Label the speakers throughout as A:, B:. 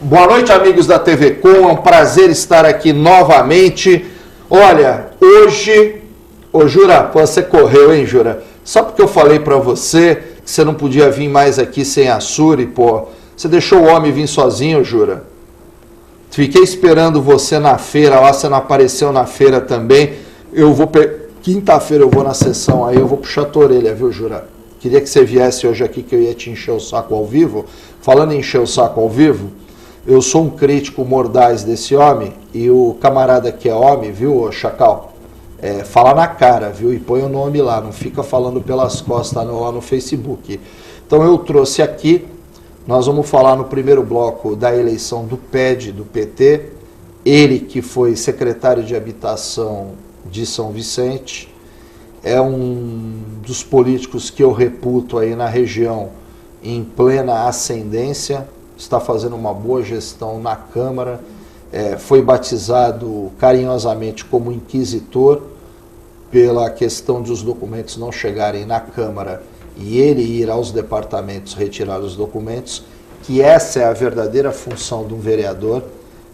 A: Boa noite, amigos da TV Com, é um prazer estar aqui novamente. Olha, hoje... Ô, Jura, você correu, hein, Jura? Só porque eu falei pra você que você não podia vir mais aqui sem a Suri, pô. Você deixou o homem vir sozinho, Jura? Fiquei esperando você na feira lá, você não apareceu na feira também. Quinta-feira eu vou na sessão aí, eu vou puxar a tua orelha, viu, Jura? Queria que você viesse hoje aqui que eu ia te encher o saco ao vivo. Falando em encher o saco ao vivo, eu sou um crítico mordaz desse homem e o camarada que é homem, viu, Chacal? Fala na cara, viu? E põe o nome lá, não fica falando pelas costas lá no Facebook. Então eu trouxe aqui, nós vamos falar no primeiro bloco da eleição do PED, do PT, ele que foi secretário de Habitação de São Vicente, é um dos políticos que eu reputo aí na região em plena ascendência, está fazendo uma boa gestão na Câmara, foi batizado carinhosamente como inquisitor pela questão de os documentos não chegarem na Câmara e ele ir aos departamentos retirar os documentos, que essa é a verdadeira função de um vereador.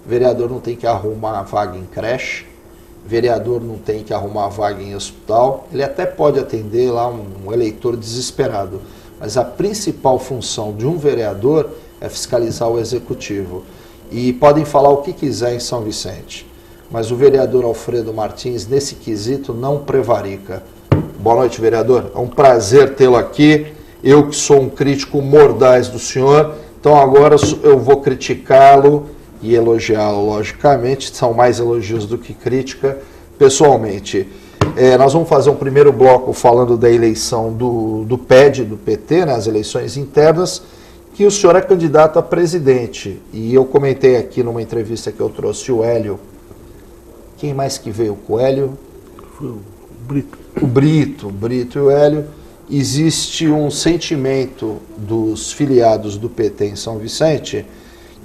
A: Vereador não tem que arrumar vaga em creche, vereador não tem que arrumar vaga em hospital, ele até pode atender lá um eleitor desesperado, mas a principal função de um vereador é fiscalizar o executivo. E podem falar o que quiser em São Vicente, mas o vereador Alfredo Martins, nesse quesito, não prevarica. Boa noite, vereador. É um prazer tê-lo aqui. Eu que sou um crítico mordaz do senhor, então agora eu vou criticá-lo e elogiá-lo, logicamente. São mais elogios do que crítica, pessoalmente. Nós vamos fazer um primeiro bloco falando da eleição do PED, do PT, né, as eleições internas, que o senhor é candidato a presidente. E eu comentei aqui numa entrevista que eu trouxe o Hélio. Quem mais que veio com o Hélio?
B: Foi o Brito.
A: O Brito e o Hélio. Existe um sentimento dos filiados do PT em São Vicente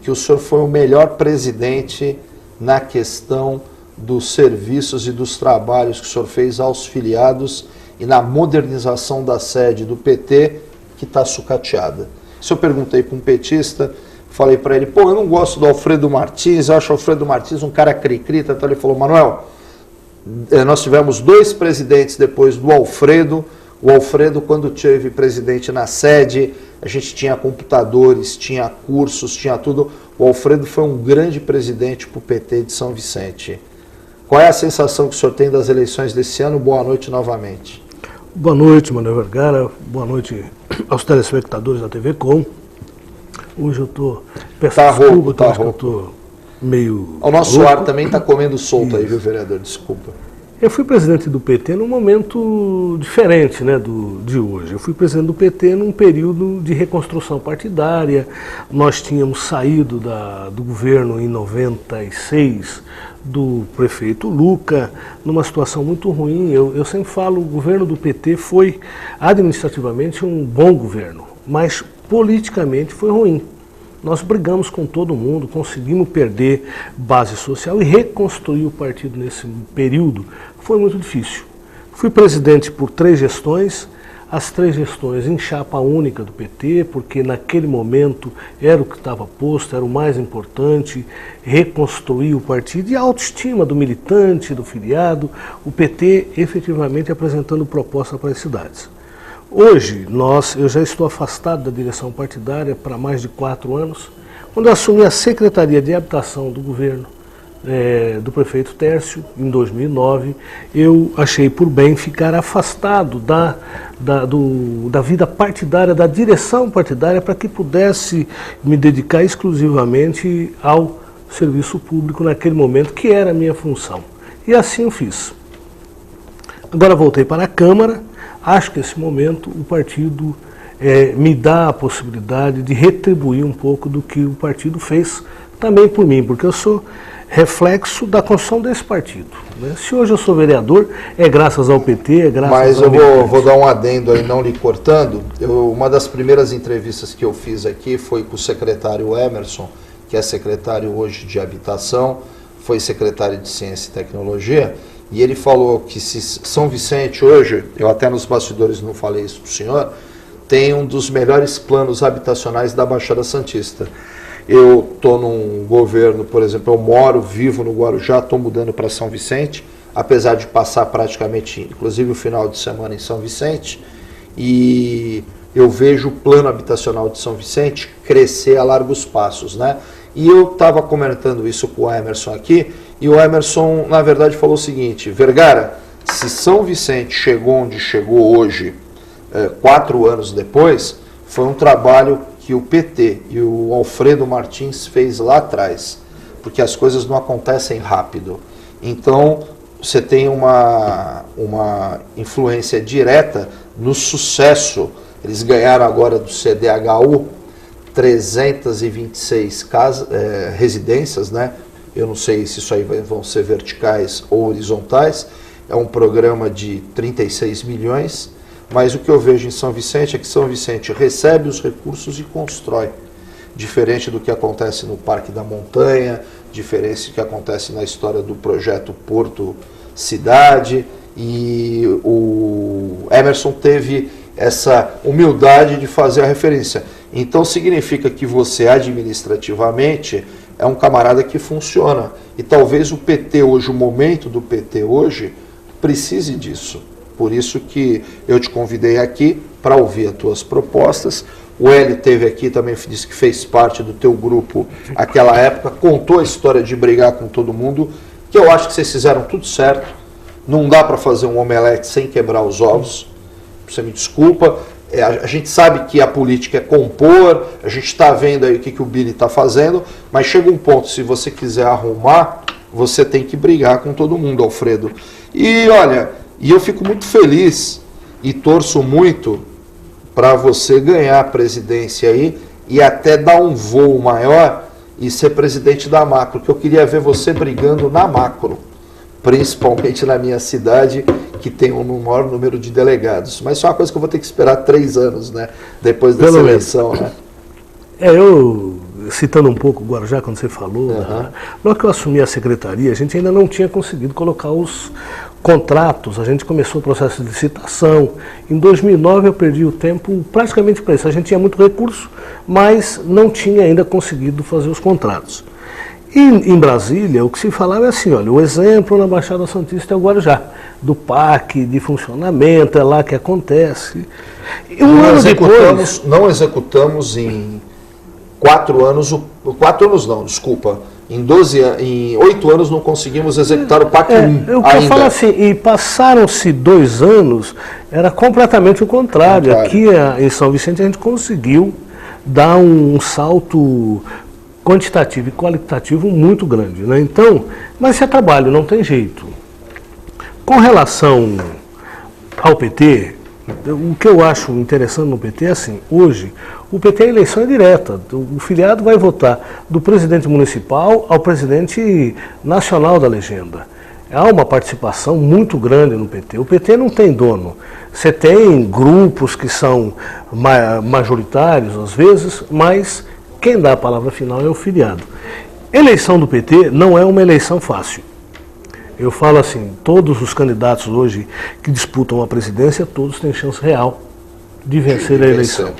A: que o senhor foi o melhor presidente na questão dos serviços e dos trabalhos que o senhor fez aos filiados e na modernização da sede do PT, que está sucateada. Se eu perguntei para um petista, falei para ele, eu não gosto do Alfredo Martins, eu acho o Alfredo Martins um cara cri-crita. Então ele falou, Manuel, nós tivemos 2 presidentes depois do Alfredo. O Alfredo, quando teve presidente na sede, a gente tinha computadores, tinha cursos, tinha tudo. O Alfredo foi um grande presidente para o PT de São Vicente. Qual é a sensação que o senhor tem das eleições desse ano? Boa noite novamente.
B: Boa noite, Manuel Vergara. Boa noite aos telespectadores da TV Com. Hoje eu estou...
A: rouco.
B: Eu estou meio...
A: O nosso
B: louco.
A: ar também está comendo solto aí, viu, vereador? Desculpa.
B: Eu fui presidente do PT num momento diferente, né, de hoje. Eu fui presidente do PT num período de reconstrução partidária. Nós tínhamos saído do governo em 96 do prefeito Luca, numa situação muito ruim. Eu sempre falo, o governo do PT foi administrativamente um bom governo, mas politicamente foi ruim. Nós brigamos com todo mundo, conseguimos perder base social e reconstruir o partido nesse período foi muito difícil. Fui presidente por 3 gestões, as 3 gestões em chapa única do PT, porque naquele momento era o que estava posto, era o mais importante, reconstruir o partido e a autoestima do militante, do filiado, o PT efetivamente apresentando proposta para as cidades. Hoje, eu já estou afastado da direção partidária para mais de 4 anos. Quando eu assumi a Secretaria de Habitação do governo do prefeito Tércio, em 2009, eu achei por bem ficar afastado da vida partidária, da direção partidária, para que pudesse me dedicar exclusivamente ao serviço público naquele momento, que era a minha função. E assim eu fiz. Agora voltei para a Câmara. Acho que nesse momento o partido me dá a possibilidade de retribuir um pouco do que o partido fez também por mim, porque eu sou reflexo da construção desse partido, né? Se hoje eu sou vereador, é graças ao PT, é graças
A: Mas
B: ao...
A: eu vou dar um adendo aí, não lhe cortando. Uma das primeiras entrevistas que eu fiz aqui foi com o secretário Emerson, que é secretário hoje de Habitação, foi secretário de Ciência e Tecnologia, e ele falou que se São Vicente hoje, eu até nos bastidores não falei isso para o senhor, tem um dos melhores planos habitacionais da Baixada Santista. Eu estou num governo, por exemplo, eu moro, vivo no Guarujá, estou mudando para São Vicente, apesar de passar praticamente, inclusive o final de semana em São Vicente, e eu vejo o plano habitacional de São Vicente crescer a largos passos, né? E eu estava comentando isso com o Emerson aqui, e o Emerson, na verdade, falou o seguinte: Vergara, se São Vicente chegou onde chegou hoje, 4 anos depois, foi um trabalho que o PT e o Alfredo Martins fez lá atrás, porque as coisas não acontecem rápido. Então, você tem uma influência direta no sucesso. Eles ganharam agora do CDHU 326 residências, né? Eu não sei se isso aí vão ser verticais ou horizontais. É um programa de 36 milhões. Mas o que eu vejo em São Vicente é que São Vicente recebe os recursos e constrói. Diferente do que acontece no Parque da Montanha, diferente do que acontece na história do projeto Porto Cidade. E o Emerson teve essa humildade de fazer a referência. Então significa que você administrativamente é um camarada que funciona. E talvez o PT hoje, o momento do PT hoje, precise disso. Por isso que eu te convidei aqui para ouvir as tuas propostas. O Hélio esteve aqui, também disse que fez parte do teu grupo naquela época, contou a história de brigar com todo mundo, que eu acho que vocês fizeram tudo certo. Não dá para fazer um omelete sem quebrar os ovos. Você me desculpa. A gente sabe que a política é compor, a gente está vendo aí o que o Billy está fazendo, mas chega um ponto, se você quiser arrumar, você tem que brigar com todo mundo, Alfredo. E olha, eu fico muito feliz e torço muito para você ganhar a presidência aí e até dar um voo maior e ser presidente da macro, porque eu queria ver você brigando na macro, principalmente na minha cidade, que tem um maior número de delegados. Mas isso é uma coisa que eu vou ter que esperar 3 anos, né? Depois dessa eleição, né?
B: Eu, citando um pouco o Guarujá, quando você falou, na hora que eu assumi a secretaria, a gente ainda não tinha conseguido colocar os contratos, a gente começou o processo de licitação. Em 2009 eu perdi o tempo praticamente para isso. A gente tinha muito recurso, mas não tinha ainda conseguido fazer os contratos. E em Brasília, o que se falava é assim, olha, o exemplo na Baixada Santista é o Guarujá, do PAC, de funcionamento, é lá que acontece. E
A: não executamos em 4 anos, 4 anos não, desculpa, em 8 anos não conseguimos executar o PAC 1 ainda.
B: Eu falo assim, e passaram-se 2 anos, era completamente o contrário. Aqui em São Vicente a gente conseguiu dar um salto quantitativo e qualitativo muito grande, né? Então, mas isso é trabalho, não tem jeito. Com relação ao PT, o que eu acho interessante no PT é assim, hoje o PT a eleição é direta, o filiado vai votar do presidente municipal ao presidente nacional da legenda. Há uma participação muito grande no PT. O PT não tem dono. Você tem grupos que são majoritários às vezes, mas quem dá a palavra final é o filiado. Eleição do PT não é uma eleição fácil. Eu falo assim, todos os candidatos hoje que disputam a presidência, todos têm chance real de vencer a eleição.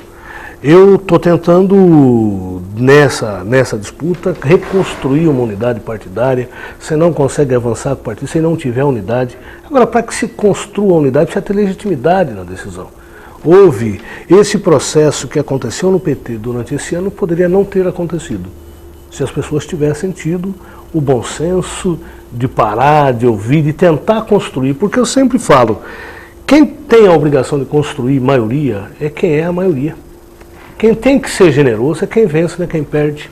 B: Eu estou tentando, nessa disputa, reconstruir uma unidade partidária. Você não consegue avançar com o partido se não tiver unidade. Agora, para que se construa a unidade, precisa ter legitimidade na decisão. Houve esse processo que aconteceu no PT durante esse ano, poderia não ter acontecido, se as pessoas tivessem tido o bom senso de parar, de ouvir, de tentar construir. Porque eu sempre falo, quem tem a obrigação de construir maioria é quem é a maioria. Quem tem que ser generoso é quem vence, não é quem perde.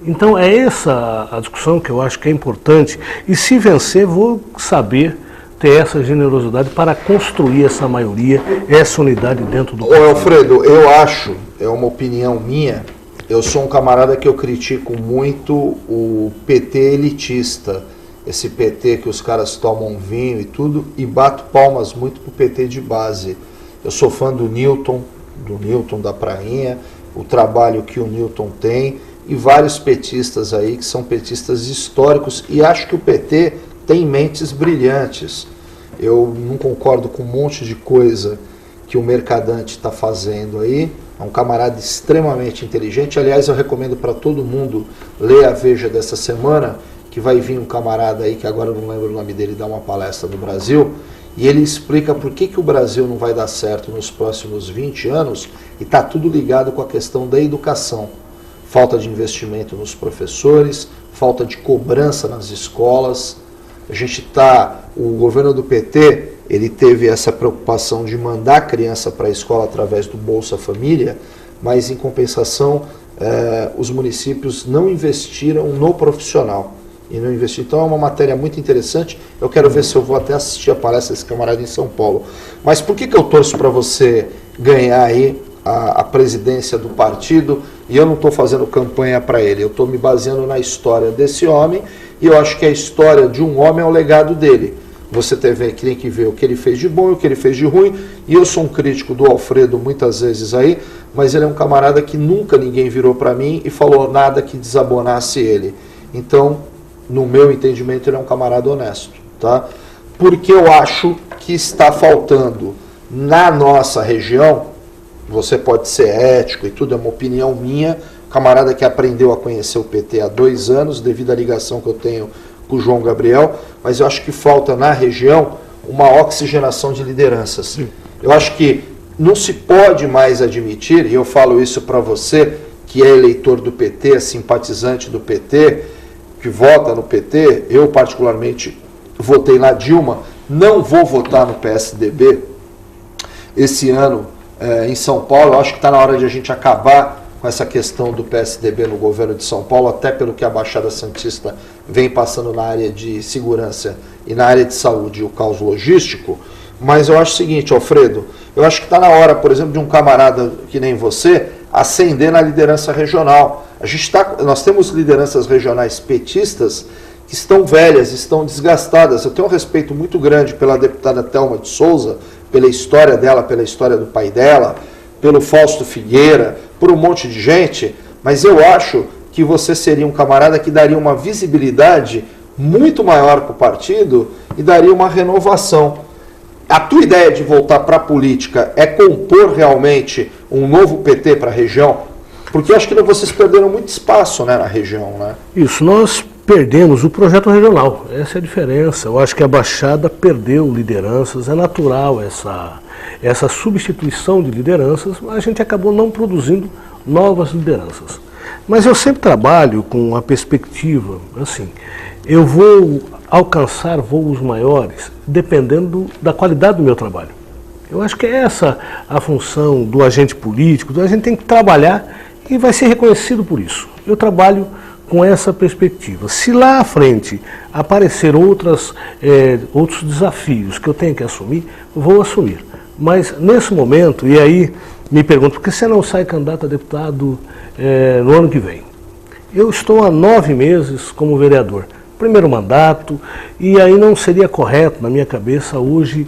B: Então é essa a discussão que eu acho que é importante. E se vencer, vou saber ter essa generosidade para construir essa maioria, essa unidade dentro do
A: partido. Ô Alfredo, eu acho, é uma opinião minha, eu sou um camarada que eu critico muito o PT elitista, esse PT que os caras tomam vinho e tudo, e bato palmas muito pro PT de base. Eu sou fã do Newton da Prainha, o trabalho que o Newton tem, e vários petistas aí que são petistas históricos, e acho que o PT tem mentes brilhantes. Eu não concordo com um monte de coisa que o Mercadante está fazendo aí, é um camarada extremamente inteligente. Aliás, eu recomendo para todo mundo ler a Veja dessa semana, que vai vir um camarada aí, que agora eu não lembro o nome dele, dar uma palestra no Brasil, e ele explica por que o Brasil não vai dar certo nos próximos 20 anos, e está tudo ligado com a questão da educação. Falta de investimento nos professores, falta de cobrança nas escolas. O governo do PT, ele teve essa preocupação de mandar a criança para a escola através do Bolsa Família, mas em compensação os municípios não investiram no profissional. Então é uma matéria muito interessante. Eu quero ver se eu vou até assistir a palestra desse camarada em São Paulo. Mas por que eu torço para você ganhar aí a presidência do partido? E eu não estou fazendo campanha para ele, eu estou me baseando na história desse homem, e eu acho que a história de um homem é o legado dele. Você tem que ver o que ele fez de bom e o que ele fez de ruim, e eu sou um crítico do Alfredo muitas vezes aí, mas ele é um camarada que nunca ninguém virou para mim e falou nada que desabonasse ele. Então, no meu entendimento, ele é um camarada honesto, tá? Porque eu acho que está faltando na nossa região. Você pode ser ético e tudo, é uma opinião minha, camarada que aprendeu a conhecer o PT há 2 anos, devido à ligação que eu tenho com o João Gabriel, mas eu acho que falta na região uma oxigenação de lideranças. Sim. Eu acho que não se pode mais admitir, e eu falo isso para você, que é eleitor do PT, é simpatizante do PT, que vota no PT, eu particularmente votei na Dilma, não vou votar no PSDB esse ano, em São Paulo. Eu acho que está na hora de a gente acabar com essa questão do PSDB no governo de São Paulo, até pelo que a Baixada Santista vem passando na área de segurança e na área de saúde, o caos logístico. Mas eu acho o seguinte, Alfredo, eu acho que está na hora, por exemplo, de um camarada que nem você ascender na liderança regional. Nós temos lideranças regionais petistas que estão velhas, estão desgastadas. Eu tenho um respeito muito grande pela deputada Thelma de Souza, pela história dela, pela história do pai dela, pelo Fausto Figueira, por um monte de gente, mas eu acho que você seria um camarada que daria uma visibilidade muito maior para o partido e daria uma renovação. A tua ideia de voltar para a política é compor realmente um novo PT para a região? Porque acho que vocês perderam muito espaço, né, na região, né?
B: Isso, nós perdemos o projeto regional, essa é a diferença. Eu acho que a Baixada perdeu lideranças, é natural essa substituição de lideranças, mas a gente acabou não produzindo novas lideranças. Mas eu sempre trabalho com a perspectiva, assim, eu vou alcançar voos maiores dependendo da qualidade do meu trabalho. Eu acho que é essa a função do agente político, a gente tem que trabalhar e vai ser reconhecido por isso. Eu trabalho com essa perspectiva. Se lá à frente aparecer outros desafios que eu tenho que assumir, vou assumir. Mas nesse momento, e aí me pergunto, por que você não sai candidato a deputado no ano que vem? Eu estou há 9 meses como vereador. Primeiro mandato, e aí não seria correto, na minha cabeça, hoje,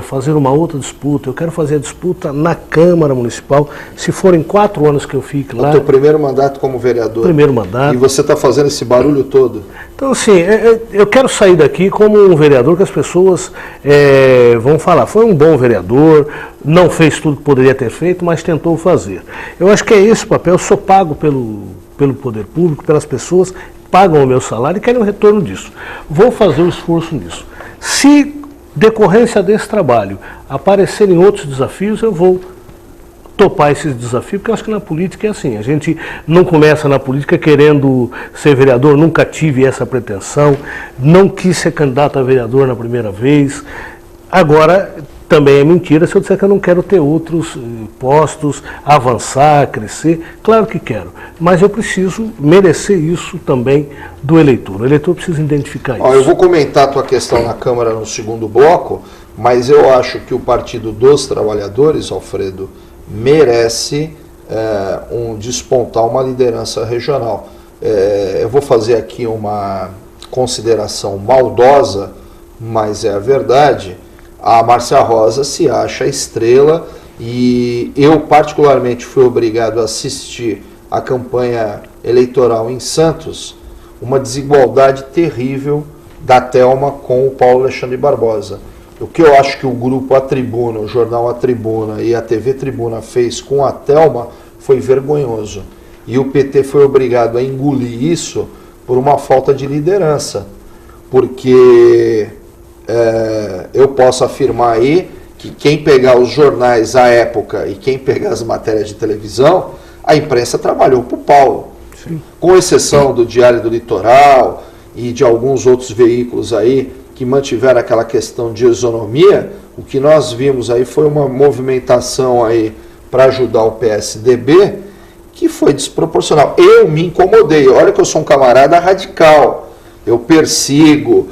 B: fazer uma outra disputa. Eu quero fazer a disputa na Câmara Municipal, se forem 4 anos que eu fique lá.
A: O teu primeiro mandato como vereador.
B: Primeiro mandato.
A: E você está fazendo esse barulho todo.
B: Então, assim, eu quero sair daqui como um vereador que as pessoas vão falar, foi um bom vereador, não fez tudo que poderia ter feito, mas tentou fazer. Eu acho que é esse o papel, eu sou pago pelo poder público, pelas pessoas, pagam o meu salário e querem o retorno disso. Vou fazer o esforço nisso. Se, decorrência desse trabalho, aparecerem outros desafios, eu vou topar esses desafios, porque eu acho que na política é assim. A gente não começa na política querendo ser vereador, nunca tive essa pretensão, não quis ser candidato a vereador na primeira vez. Agora, também é mentira se eu disser que eu não quero ter outros postos, avançar, crescer. Claro que quero, mas eu preciso merecer isso também do eleitor. O eleitor precisa identificar isso.
A: Eu vou comentar a tua questão na Câmara no segundo bloco, mas eu acho que o Partido dos Trabalhadores, Alfredo, merece despontar uma liderança regional. Eu vou fazer aqui uma consideração maldosa, mas é a verdade. A Márcia Rosa se acha a estrela e eu particularmente fui obrigado a assistir a campanha eleitoral em Santos, uma desigualdade terrível da Thelma com o Paulo Alexandre Barbosa. O que eu acho que o grupo A Tribuna, o jornal A Tribuna e a TV Tribuna fez com a Thelma foi vergonhoso. E o PT foi obrigado a engolir isso por uma falta de liderança. Porque eu posso afirmar aí que quem pegar os jornais à época e quem pegar as matérias de televisão, a imprensa trabalhou para o Paulo. Sim. Com exceção do Diário do Litoral e de alguns outros veículos aí que mantiveram aquela questão de isonomia, o que nós vimos aí foi uma movimentação aí para ajudar o PSDB que foi desproporcional. Eu me incomodei, olha que eu sou um camarada radical, eu persigo,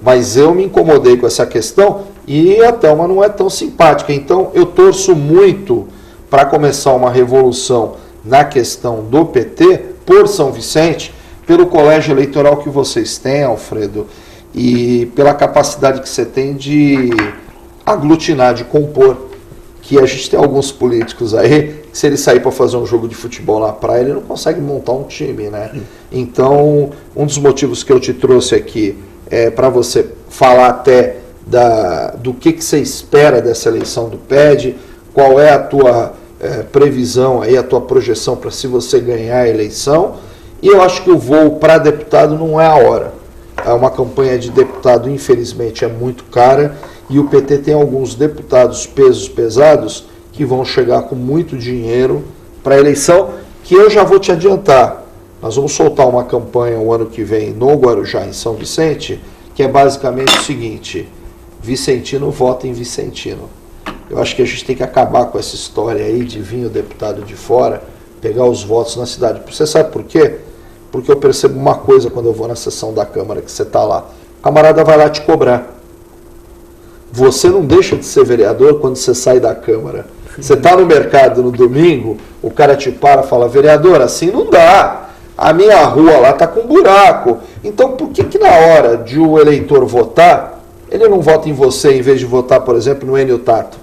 A: mas eu me incomodei com essa questão e a Thelma não é tão simpática. Então eu torço muito para começar uma revolução na questão do PT por São Vicente, pelo colégio eleitoral que vocês têm, Alfredo, e pela capacidade que você tem de aglutinar, de compor. Que a gente tem alguns políticos aí, que se ele sair para fazer um jogo de futebol na praia, ele não consegue montar um time, né? Então, um dos motivos que eu te trouxe aqui é para você falar até do que você espera dessa eleição do PED, qual é a tua previsão, aí, a tua projeção para se você ganhar a eleição. E eu acho que o voo para deputado não é a hora. Uma campanha de deputado, infelizmente, é muito cara e o PT tem alguns deputados pesos pesados que vão chegar com muito dinheiro para a eleição, que eu já vou te adiantar. Nós vamos soltar uma campanha o ano que vem no Guarujá, em São Vicente, que é basicamente o seguinte: Vicentino vota em Vicentino. Eu acho que a gente tem que acabar com essa história aí de vir o deputado de fora, pegar os votos na cidade. Você sabe por quê? Porque eu percebo uma coisa quando eu vou na sessão da Câmara, que você está lá. O camarada vai lá te cobrar. Você não deixa de ser vereador quando você sai da Câmara. Você está no mercado no domingo, o cara te para e fala: vereador, assim não dá. A minha rua lá está com buraco. Então por que na hora de o eleitor votar, ele não vota em você em vez de votar, por exemplo, no Enio Tato?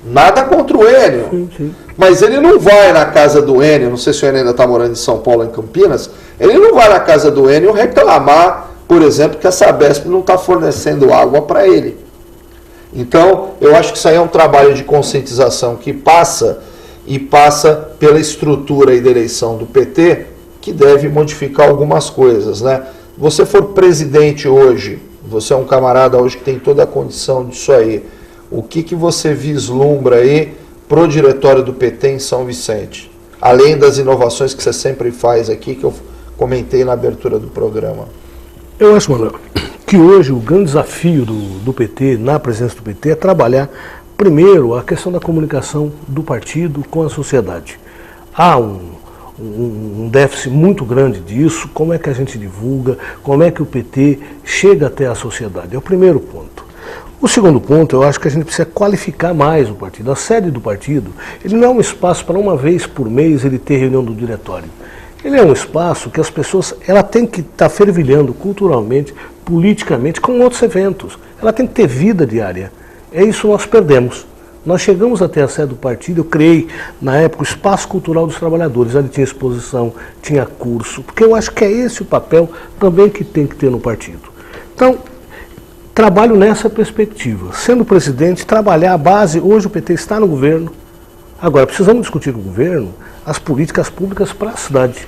A: Nada contra o Enio. Sim. Mas ele não vai na casa do Enio, não sei se o Enio ainda está morando em São Paulo, em Campinas, ele não vai na casa do Enio reclamar, por exemplo, que a Sabesp não está fornecendo água para ele. Então, eu acho que isso aí é um trabalho de conscientização que passa pela estrutura e da eleição do PT, que deve modificar algumas coisas, né? Você for presidente hoje, você é um camarada hoje que tem toda a condição disso aí, o que você vislumbra aí pro diretório do PT em São Vicente? Além das inovações que você sempre faz aqui, que eu comentei na abertura do programa.
B: Eu acho, Manuel, que hoje o grande desafio do PT, na presença do PT, é trabalhar, primeiro, a questão da comunicação do partido com a sociedade. Há um déficit muito grande disso, como é que a gente divulga, como é que o PT chega até a sociedade. É o primeiro ponto. O segundo ponto, eu acho que a gente precisa qualificar mais o partido. A sede do partido, ele não é um espaço para uma vez por mês ele ter reunião do diretório. Ele é um espaço que as pessoas, ela tem que estar fervilhando culturalmente, politicamente, com outros eventos. Ela tem que ter vida diária. É isso que nós perdemos. Nós chegamos até a sede do partido, eu criei, na época, o Espaço Cultural dos Trabalhadores. Ali tinha exposição, tinha curso, porque eu acho que é esse o papel também que tem que ter no partido. Então, trabalho nessa perspectiva. Sendo presidente, trabalhar a base. Hoje o PT está no governo. Agora, precisamos discutir com o governo as políticas públicas para a cidade.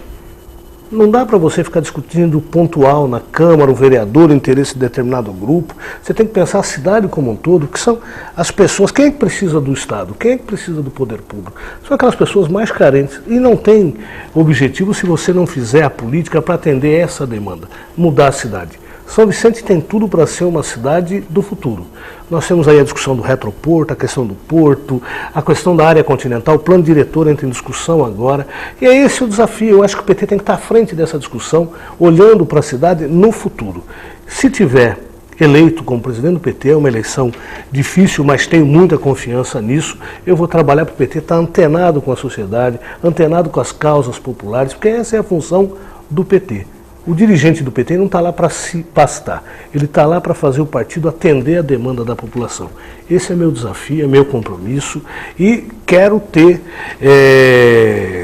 B: Não dá para você ficar discutindo pontual na Câmara, o vereador, o interesse de determinado grupo. Você tem que pensar a cidade como um todo, que são as pessoas. Quem é que precisa do Estado? Quem é que precisa do poder público? São aquelas pessoas mais carentes. E não tem objetivo se você não fizer a política para atender essa demanda, mudar a cidade. São Vicente tem tudo para ser uma cidade do futuro. Nós temos aí a discussão do retroporto, a questão do porto, a questão da área continental, o plano diretor entra em discussão agora. E é esse o desafio. Eu acho que o PT tem que estar à frente dessa discussão, olhando para a cidade no futuro. Se tiver eleito como presidente do PT, é uma eleição difícil, mas tenho muita confiança nisso. Eu vou trabalhar para o PT estar antenado com a sociedade, antenado com as causas populares, porque essa é a função do PT. O dirigente do PT não está lá para se pastar, ele está lá para fazer o partido atender a demanda da população. Esse é meu desafio, é meu compromisso e quero ter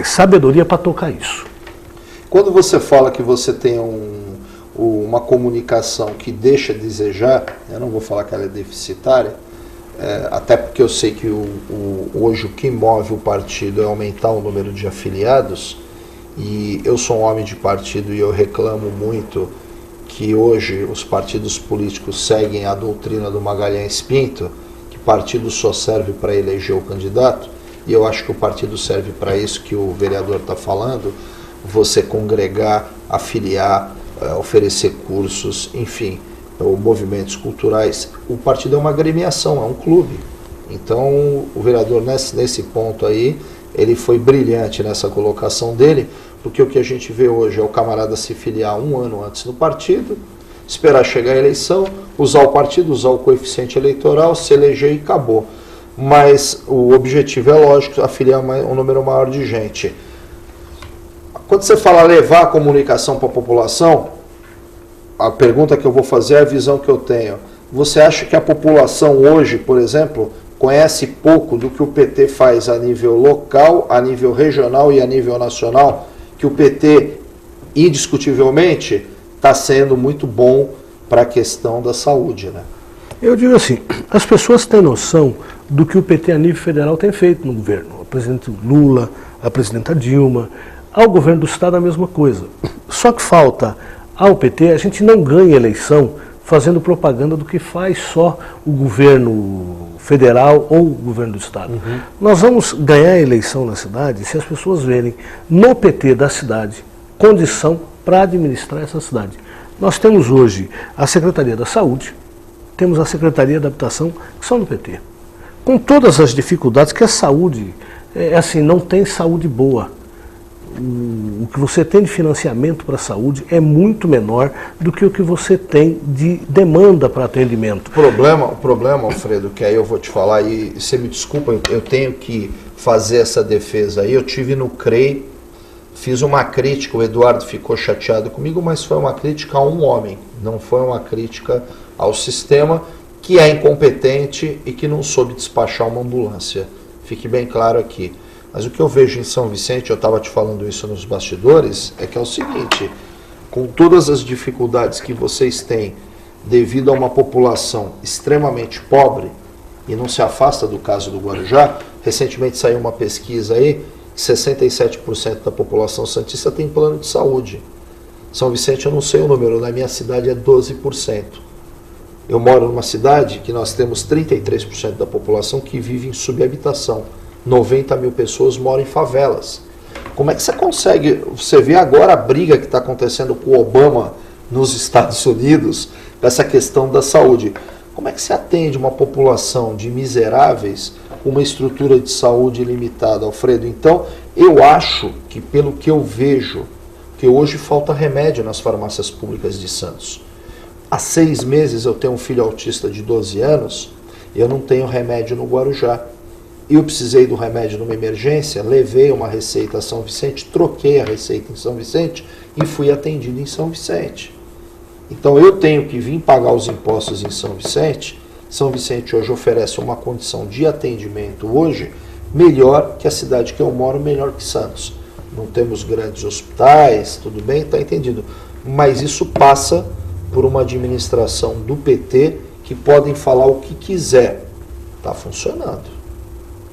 B: sabedoria para tocar isso.
A: Quando você fala que você tem uma comunicação que deixa a desejar, eu não vou falar que ela é deficitária, até porque eu sei que hoje o que move o partido é aumentar o número de afiliados, e eu sou um homem de partido e eu reclamo muito que hoje os partidos políticos seguem a doutrina do Magalhães Pinto, que partido só serve para eleger o candidato, e eu acho que o partido serve para isso que o vereador está falando, você congregar, afiliar, oferecer cursos, enfim, ou movimentos culturais. O partido é uma agremiação, é um clube. Então o vereador nesse ponto aí, ele foi brilhante nessa colocação dele, porque o que a gente vê hoje é o camarada se filiar um ano antes no partido, esperar chegar a eleição, usar o partido, usar o coeficiente eleitoral, se eleger e acabou. Mas o objetivo é lógico, afiliar um número maior de gente. Quando você fala levar a comunicação para a população, a pergunta que eu vou fazer é a visão que eu tenho. Você acha que a população hoje, por exemplo, conhece pouco do que o PT faz a nível local, a nível regional e a nível nacional? Que o PT, indiscutivelmente, está sendo muito bom para a questão da saúde, né?
B: Eu digo assim, as pessoas têm noção do que o PT a nível federal tem feito no governo. O presidente Lula, a presidenta Dilma, ao governo do Estado a mesma coisa. Só que falta ao PT, a gente não ganha eleição fazendo propaganda do que faz só o governo federal ou o governo do Estado. Uhum. Nós vamos ganhar a eleição na cidade se as pessoas verem no PT da cidade condição para administrar essa cidade. Nós temos hoje a Secretaria da Saúde, temos a Secretaria da Habitação, que são do PT. Com todas as dificuldades que a saúde, assim, não tem saúde boa. O que você tem de financiamento para a saúde é muito menor do que o que você tem de demanda para atendimento.
A: O problema, Alfredo, que aí eu vou te falar, e você me desculpa, eu tenho que fazer essa defesa aí. Eu tive no CREI, fiz uma crítica, o Eduardo ficou chateado comigo, mas foi uma crítica a um homem, não foi uma crítica ao sistema, que é incompetente e que não soube despachar uma ambulância. Fique bem claro aqui. Mas o que eu vejo em São Vicente, eu estava te falando isso nos bastidores, é que é o seguinte, com todas as dificuldades que vocês têm devido a uma população extremamente pobre, e não se afasta do caso do Guarujá, recentemente saiu uma pesquisa aí, 67% da população santista tem plano de saúde. São Vicente, eu não sei o número, na minha cidade é 12%. Eu moro numa cidade que nós temos 33% da população que vive em subhabitação. 90 mil pessoas moram em favelas. Como é que você consegue, você vê agora a briga que está acontecendo com o Obama nos Estados Unidos, dessa questão da saúde. Como é que você atende uma população de miseráveis com uma estrutura de saúde limitada, Alfredo? Então, eu acho que, pelo que eu vejo, que hoje falta remédio nas farmácias públicas de Santos. Há 6 meses eu tenho um filho autista de 12 anos, eu não tenho remédio no Guarujá. Eu precisei do remédio numa emergência, levei uma receita a São Vicente, troquei a receita em São Vicente e fui atendido em São Vicente. Então eu tenho que vir pagar os impostos em São Vicente. São Vicente hoje oferece uma condição de atendimento hoje melhor que a cidade que eu moro, melhor que Santos. Não temos grandes hospitais, tudo bem, está entendido. Mas isso passa por uma administração do PT que podem falar o que quiser. Está funcionando.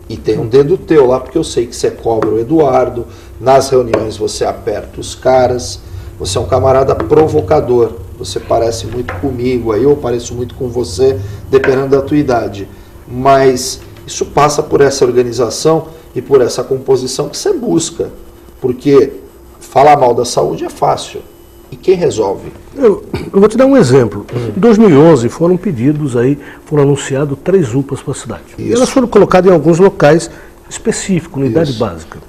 A: E tem um dedo teu lá, porque eu sei que você cobra o Eduardo, nas reuniões você aperta os caras, você é um camarada provocador, você parece muito comigo, aí eu pareço muito com você, dependendo da tua idade. Mas isso passa por essa organização e por essa composição que você busca, porque falar mal da saúde é fácil. E quem resolve?
B: Eu vou te dar um exemplo. Em 2011 foram anunciados 3 UPAs para a cidade. E elas foram colocadas em alguns locais específicos, unidade básica.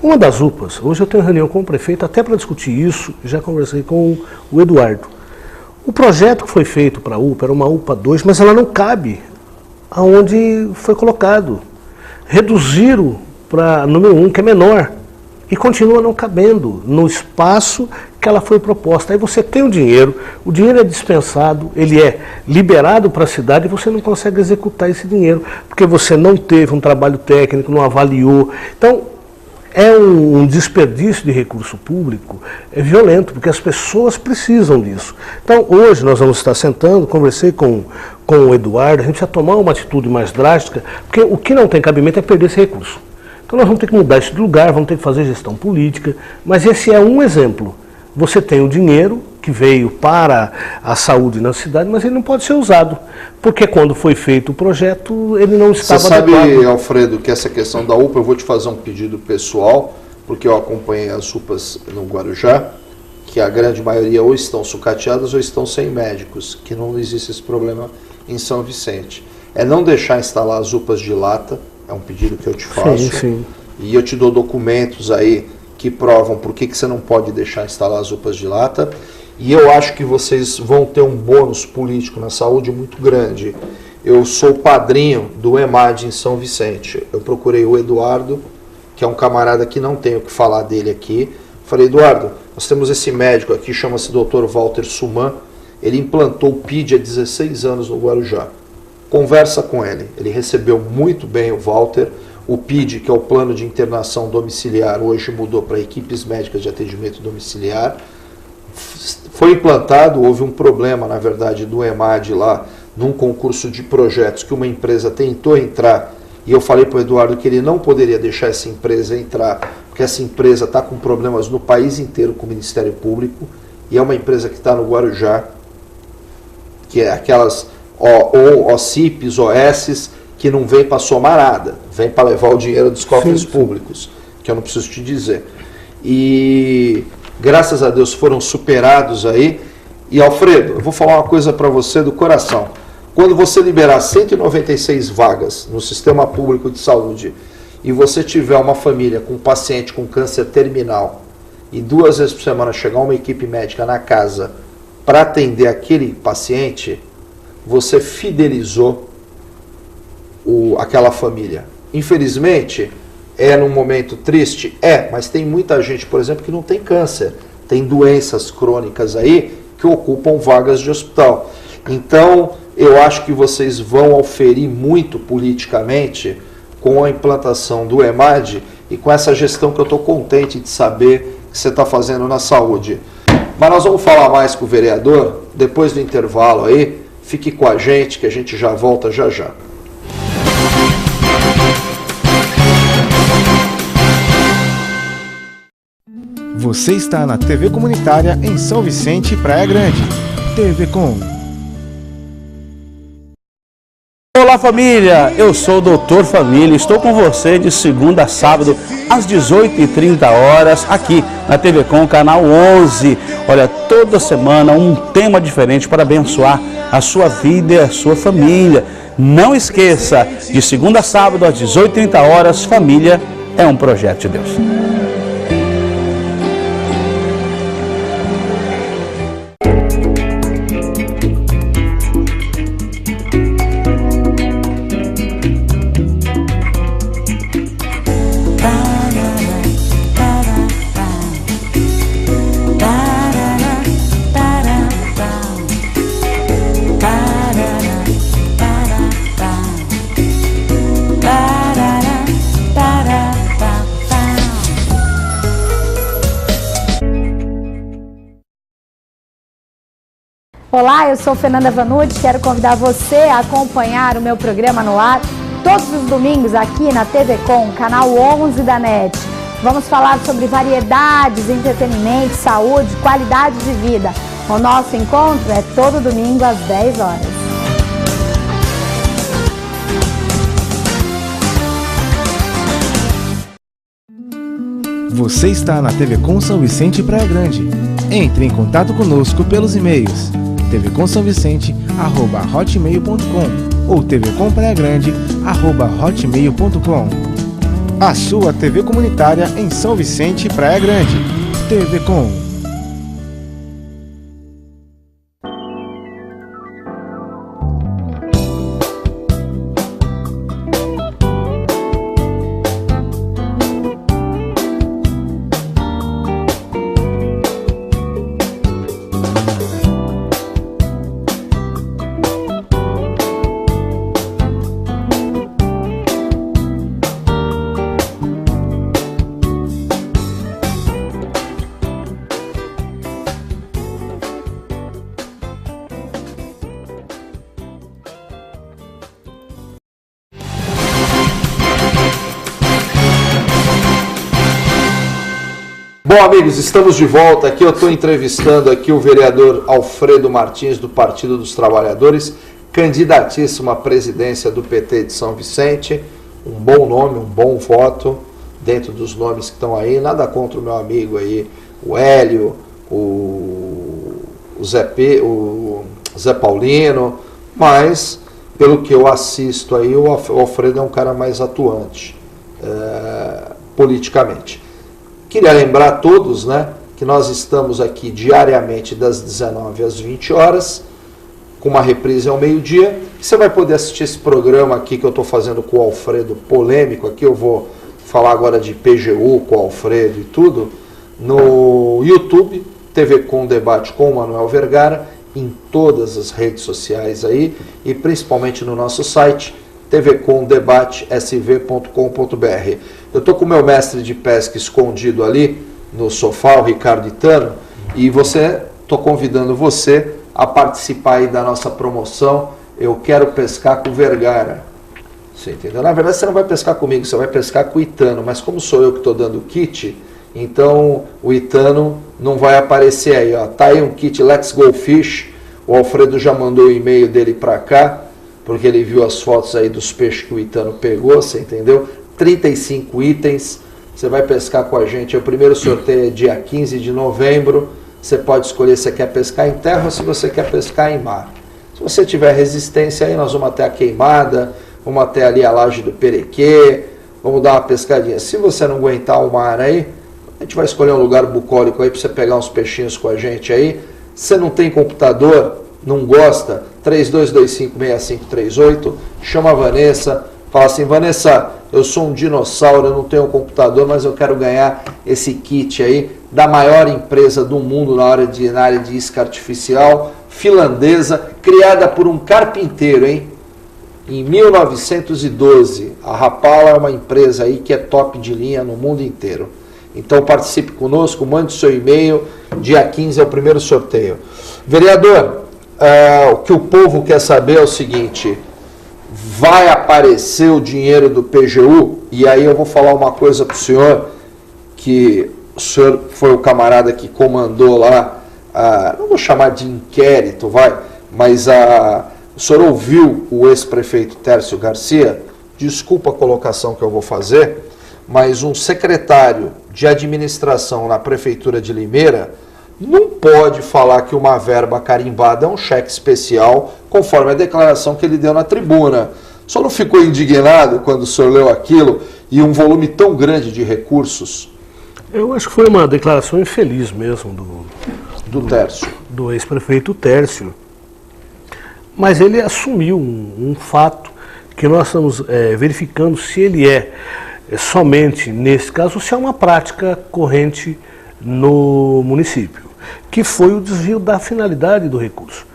B: Uma das UPAs, hoje eu tenho reunião com o prefeito até para discutir isso, já conversei com o Eduardo. O projeto que foi feito para a UPA era uma UPA 2, mas ela não cabe aonde foi colocado. Reduziram para número 1, que é menor. E continua não cabendo no espaço que ela foi proposta. Aí você tem o dinheiro é dispensado, ele é liberado para a cidade e você não consegue executar esse dinheiro, porque você não teve um trabalho técnico, não avaliou. Então, é um desperdício de recurso público violento, porque as pessoas precisam disso. Então, hoje nós vamos estar sentando, conversei com o Eduardo, a gente vai tomar uma atitude mais drástica, porque o que não tem cabimento é perder esse recurso. Então nós vamos ter que mudar isso de lugar, vamos ter que fazer gestão política, mas esse é um exemplo. Você tem o dinheiro que veio para a saúde na cidade, mas ele não pode ser usado, porque quando foi feito o projeto, ele não estava adequado.
A: Você sabe, Alfredo, que essa questão da UPA, eu vou te fazer um pedido pessoal, porque eu acompanhei as UPAs no Guarujá, que a grande maioria ou estão sucateadas ou estão sem médicos, que não existe esse problema em São Vicente. É não deixar instalar as UPAs de lata, é um pedido que eu te faço,
B: sim.
A: E eu te dou documentos aí que provam por que você não pode deixar instalar as UPAs de lata. E eu acho que vocês vão ter um bônus político na saúde muito grande. Eu sou padrinho do EMAD em São Vicente. Eu procurei o Eduardo, que é um camarada que não tenho o que falar dele aqui. Falei, Eduardo, nós temos esse médico aqui, chama-se Dr. Walter Suman. Ele implantou o PID há 16 anos no Guarujá. Conversa com ele. Ele recebeu muito bem o Walter. O PID, que é o Plano de Internação Domiciliar, hoje mudou para equipes médicas de atendimento domiciliar. Foi implantado, houve um problema, na verdade, do EMAD lá, num concurso de projetos que uma empresa tentou entrar, e eu falei para o Eduardo que ele não poderia deixar essa empresa entrar, porque essa empresa está com problemas no país inteiro com o Ministério Público, e é uma empresa que está no Guarujá, que é aquelas OCIPs, OSs, que não vem para somar nada, vem para levar o dinheiro dos cofres públicos, que eu não preciso te dizer. E graças a Deus foram superados aí. E Alfredo, eu vou falar uma coisa para você do coração. Quando você liberar 196 vagas no sistema público de saúde e você tiver uma família com um paciente com câncer terminal e 2 vezes por semana chegar uma equipe médica na casa para atender aquele paciente, você fidelizou aquela família. Infelizmente, é num momento triste? Mas tem muita gente, por exemplo, que não tem câncer, tem doenças crônicas aí que ocupam vagas de hospital. Então, eu acho que vocês vão auferir muito politicamente com a implantação do EMAD e com essa gestão que eu estou contente de saber que você está fazendo na saúde. Mas nós vamos falar mais com o vereador depois do intervalo aí. Fique com a gente que a gente já volta já já.
C: Você está na TV Comunitária em São Vicente, Praia Grande. TV Com.
D: Olá família, eu sou o Doutor Família, estou com você de segunda a sábado às 18h30 aqui na TV Com, canal 11. Olha, toda semana um tema diferente para abençoar a sua vida e a sua família. Não esqueça, de segunda a sábado às 18h30, família é um projeto de Deus.
E: Olá, eu sou Fernanda Vanucci, quero convidar você a acompanhar o meu programa no ar todos os domingos aqui na TV Com, canal 11 da NET. Vamos falar sobre variedades, entretenimento, saúde, qualidade de vida. O nosso encontro é todo domingo às 10 horas.
C: Você está na TV Com São Vicente, Praia Grande. Entre em contato conosco pelos e-mails tvcomsãovicente@hotmail.com ou tvcompraiagrande@hotmail.com. A sua TV comunitária em São Vicente, Praia Grande. TV Com.
A: Bom, amigos, estamos de volta aqui. Eu estou entrevistando aqui o vereador Alfredo Martins, do Partido dos Trabalhadores, candidatíssimo à presidência do PT de São Vicente. Um bom nome, um bom voto dentro dos nomes que estão aí. Nada contra o meu amigo aí, o Hélio, o Zé Paulino, mas pelo que eu assisto aí, o Alfredo é um cara mais atuante politicamente. Queria lembrar a todos, né, que nós estamos aqui diariamente das 19 às 20 horas, com uma reprise ao meio-dia. Você vai poder assistir esse programa aqui que eu estou fazendo com o Alfredo, polêmico aqui, eu vou falar agora de PGU com o Alfredo e tudo, no YouTube, TV Com Debate com o Manuel Vergara, em todas as redes sociais aí, e principalmente no nosso site, tvcomdebatesv.com.br. Eu estou com o meu mestre de pesca escondido ali no sofá, o Ricardo Itano, e estou convidando você a participar aí da nossa promoção. Eu quero pescar com o Vergara. Você entendeu? Na verdade, você não vai pescar comigo, você vai pescar com o Itano, mas como sou eu que estou dando o kit, então o Itano não vai aparecer aí. Ó. Tá aí um kit Let's Go Fish. O Alfredo já mandou o e-mail dele para cá, porque ele viu as fotos aí dos peixes que o Itano pegou, você entendeu? 35 itens, você vai pescar com a gente. O primeiro sorteio é dia 15 de novembro. Você pode escolher se você quer pescar em terra ou se você quer pescar em mar. Se você tiver resistência aí, nós vamos até a Queimada, vamos até ali a Laje do Perequê, vamos dar uma pescadinha. Se você não aguentar o mar aí, a gente vai escolher um lugar bucólico aí para você pegar uns peixinhos com a gente aí. Se você não tem computador, não gosta, 32256538, chama a Vanessa, fala assim: Vanessa, eu sou um dinossauro, eu não tenho um computador, mas eu quero ganhar esse kit aí da maior empresa do mundo na área de isca artificial, finlandesa, criada por um carpinteiro, hein? Em 1912. A Rapala é uma empresa aí que é top de linha no mundo inteiro. Então participe conosco, mande seu e-mail, dia 15 é o primeiro sorteio. Vereador, o que o povo quer saber é o seguinte: vai aparecer o dinheiro do PGU? E aí eu vou falar uma coisa para o senhor, que o senhor foi o camarada que comandou lá, não vou chamar de inquérito, mas o senhor ouviu o ex-prefeito Tércio Garcia? Desculpa a colocação que eu vou fazer, mas um secretário de administração na prefeitura de Limeira não pode falar que uma verba carimbada é um cheque especial, conforme a declaração que ele deu na tribuna. Só não ficou indignado quando o senhor leu aquilo e um volume tão grande de recursos?
B: Eu acho que foi uma declaração infeliz mesmo
A: do Tércio,
B: do ex-prefeito Tércio. Mas ele assumiu um fato que nós estamos verificando se ele é somente nesse caso, se é uma prática corrente no município, que foi o desvio da finalidade do recurso.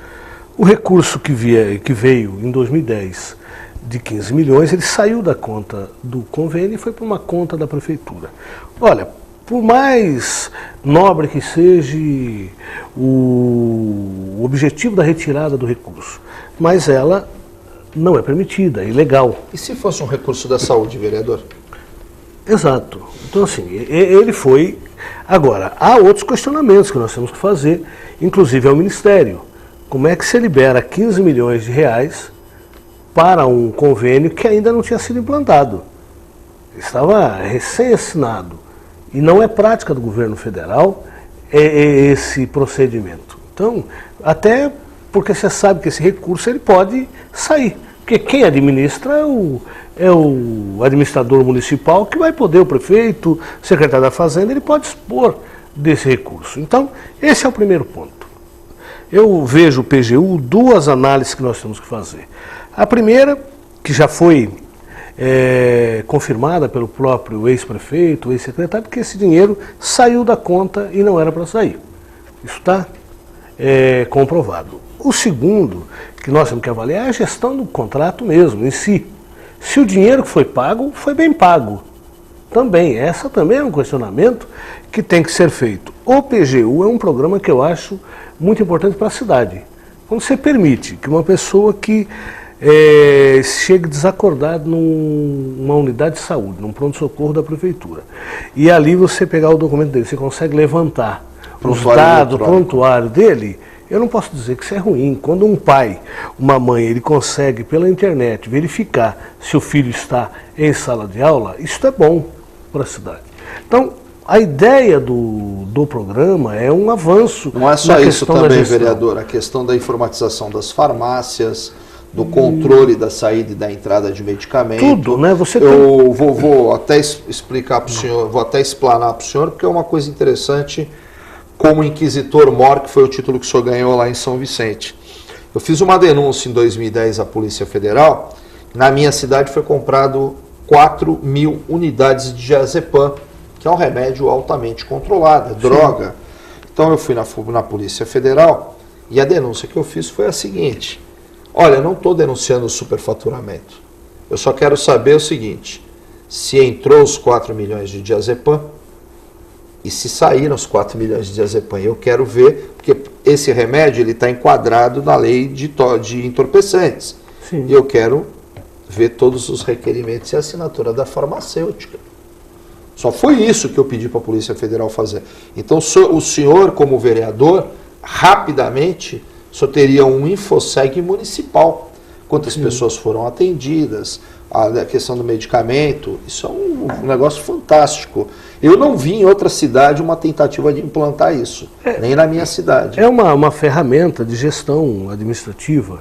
B: O recurso que veio em 2010 de 15 milhões, ele saiu da conta do convênio e foi para uma conta da prefeitura. Olha, por mais nobre que seja o objetivo da retirada do recurso, mas ela não é permitida, é ilegal.
A: E se fosse um recurso da saúde, vereador?
B: Exato. Então, assim, ele foi. Agora, há outros questionamentos que nós temos que fazer, inclusive ao Ministério. Como é que se libera 15 milhões de reais para um convênio que ainda não tinha sido implantado? Estava recém-assinado. E não é prática do governo federal esse procedimento. Então, até porque você sabe que esse recurso ele pode sair. Porque quem administra é o administrador municipal, que vai poder, o prefeito, o secretário da Fazenda, ele pode dispor desse recurso. Então, esse é o primeiro ponto. Eu vejo o PGU, duas análises que nós temos que fazer. A primeira, que já foi confirmada pelo próprio ex-prefeito, ex-secretário, que esse dinheiro saiu da conta e não era para sair. Isso está comprovado. O segundo, que nós temos que avaliar, é a gestão do contrato mesmo, em si. Se o dinheiro que foi pago, foi bem pago. Também, essa também é um questionamento que tem que ser feito. O PGU é um programa que eu acho muito importante para a cidade. Quando você permite que uma pessoa que chega desacordado numa unidade de saúde, num pronto-socorro da prefeitura. E ali você pegar o documento dele, você consegue levantar os dados, o prontuário dele. Eu não posso dizer que isso é ruim. Quando um pai, uma mãe, ele consegue pela internet verificar se o filho está em sala de aula, isso é bom para a cidade. Então, a ideia do programa é um avanço.
A: Não é só isso também, vereador, a questão da informatização das farmácias, do controle da saída e da entrada de medicamento.
B: Tudo, né?
A: Eu vou até explicar para o senhor, vou até explanar para o senhor, porque é uma coisa interessante. Como inquisitor-mor, que foi o título que o senhor ganhou lá em São Vicente. Eu fiz uma denúncia em 2010 à Polícia Federal. Na minha cidade foi comprado 4.000 unidades de diazepam, que é um remédio altamente controlado, é droga. Então eu fui na Polícia Federal e a denúncia que eu fiz foi a seguinte: olha, eu não estou denunciando o superfaturamento. Eu só quero saber o seguinte: se entrou os 4 milhões de diazepam, e se saíram os 4 milhões de diazepam. Eu quero ver, porque esse remédio está enquadrado na lei de entorpecentes. Sim. E eu quero ver todos os requerimentos e a assinatura da farmacêutica. Só foi isso que eu pedi para a Polícia Federal fazer. Então o senhor, como vereador, rapidamente, só teria um InfoSeg municipal. Quantas pessoas foram atendidas, a questão do medicamento, isso é um negócio fantástico. Eu não vi em outra cidade uma tentativa de implantar isso, nem na minha cidade.
B: É uma ferramenta de gestão administrativa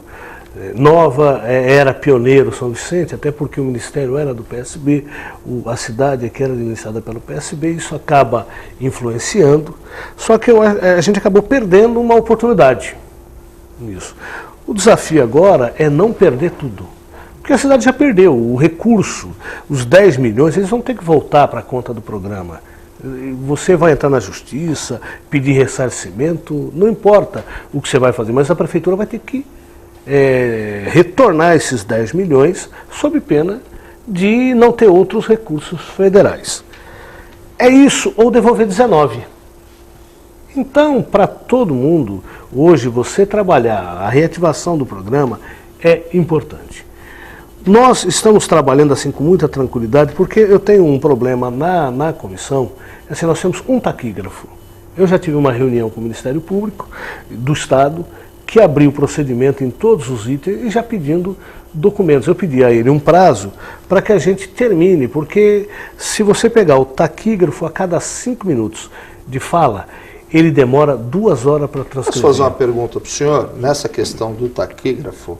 B: nova, era pioneiro São Vicente, até porque o Ministério era do PSB, a cidade aqui era administrada pelo PSB, isso acaba influenciando, só que a gente acabou perdendo uma oportunidade nisso. O desafio agora é não perder tudo. Porque a cidade já perdeu o recurso, os 10 milhões, eles vão ter que voltar para a conta do programa. Você vai entrar na justiça, pedir ressarcimento, não importa o que você vai fazer, mas a prefeitura vai ter que retornar esses 10 milhões sob pena de não ter outros recursos federais. É isso, ou devolver 19. Então, para todo mundo, hoje você trabalhar a reativação do programa é importante. Nós estamos trabalhando assim com muita tranquilidade, porque eu tenho um problema na comissão, assim, nós temos um taquígrafo. Eu já tive uma reunião com o Ministério Público do Estado, que abriu o procedimento em todos os itens e já pedindo documentos. Eu pedi a ele um prazo para que a gente termine, porque se você pegar o taquígrafo a cada 5 minutos de fala, ele demora 2 horas para transcrever.
A: Posso fazer uma pergunta para o senhor? Nessa questão do taquígrafo,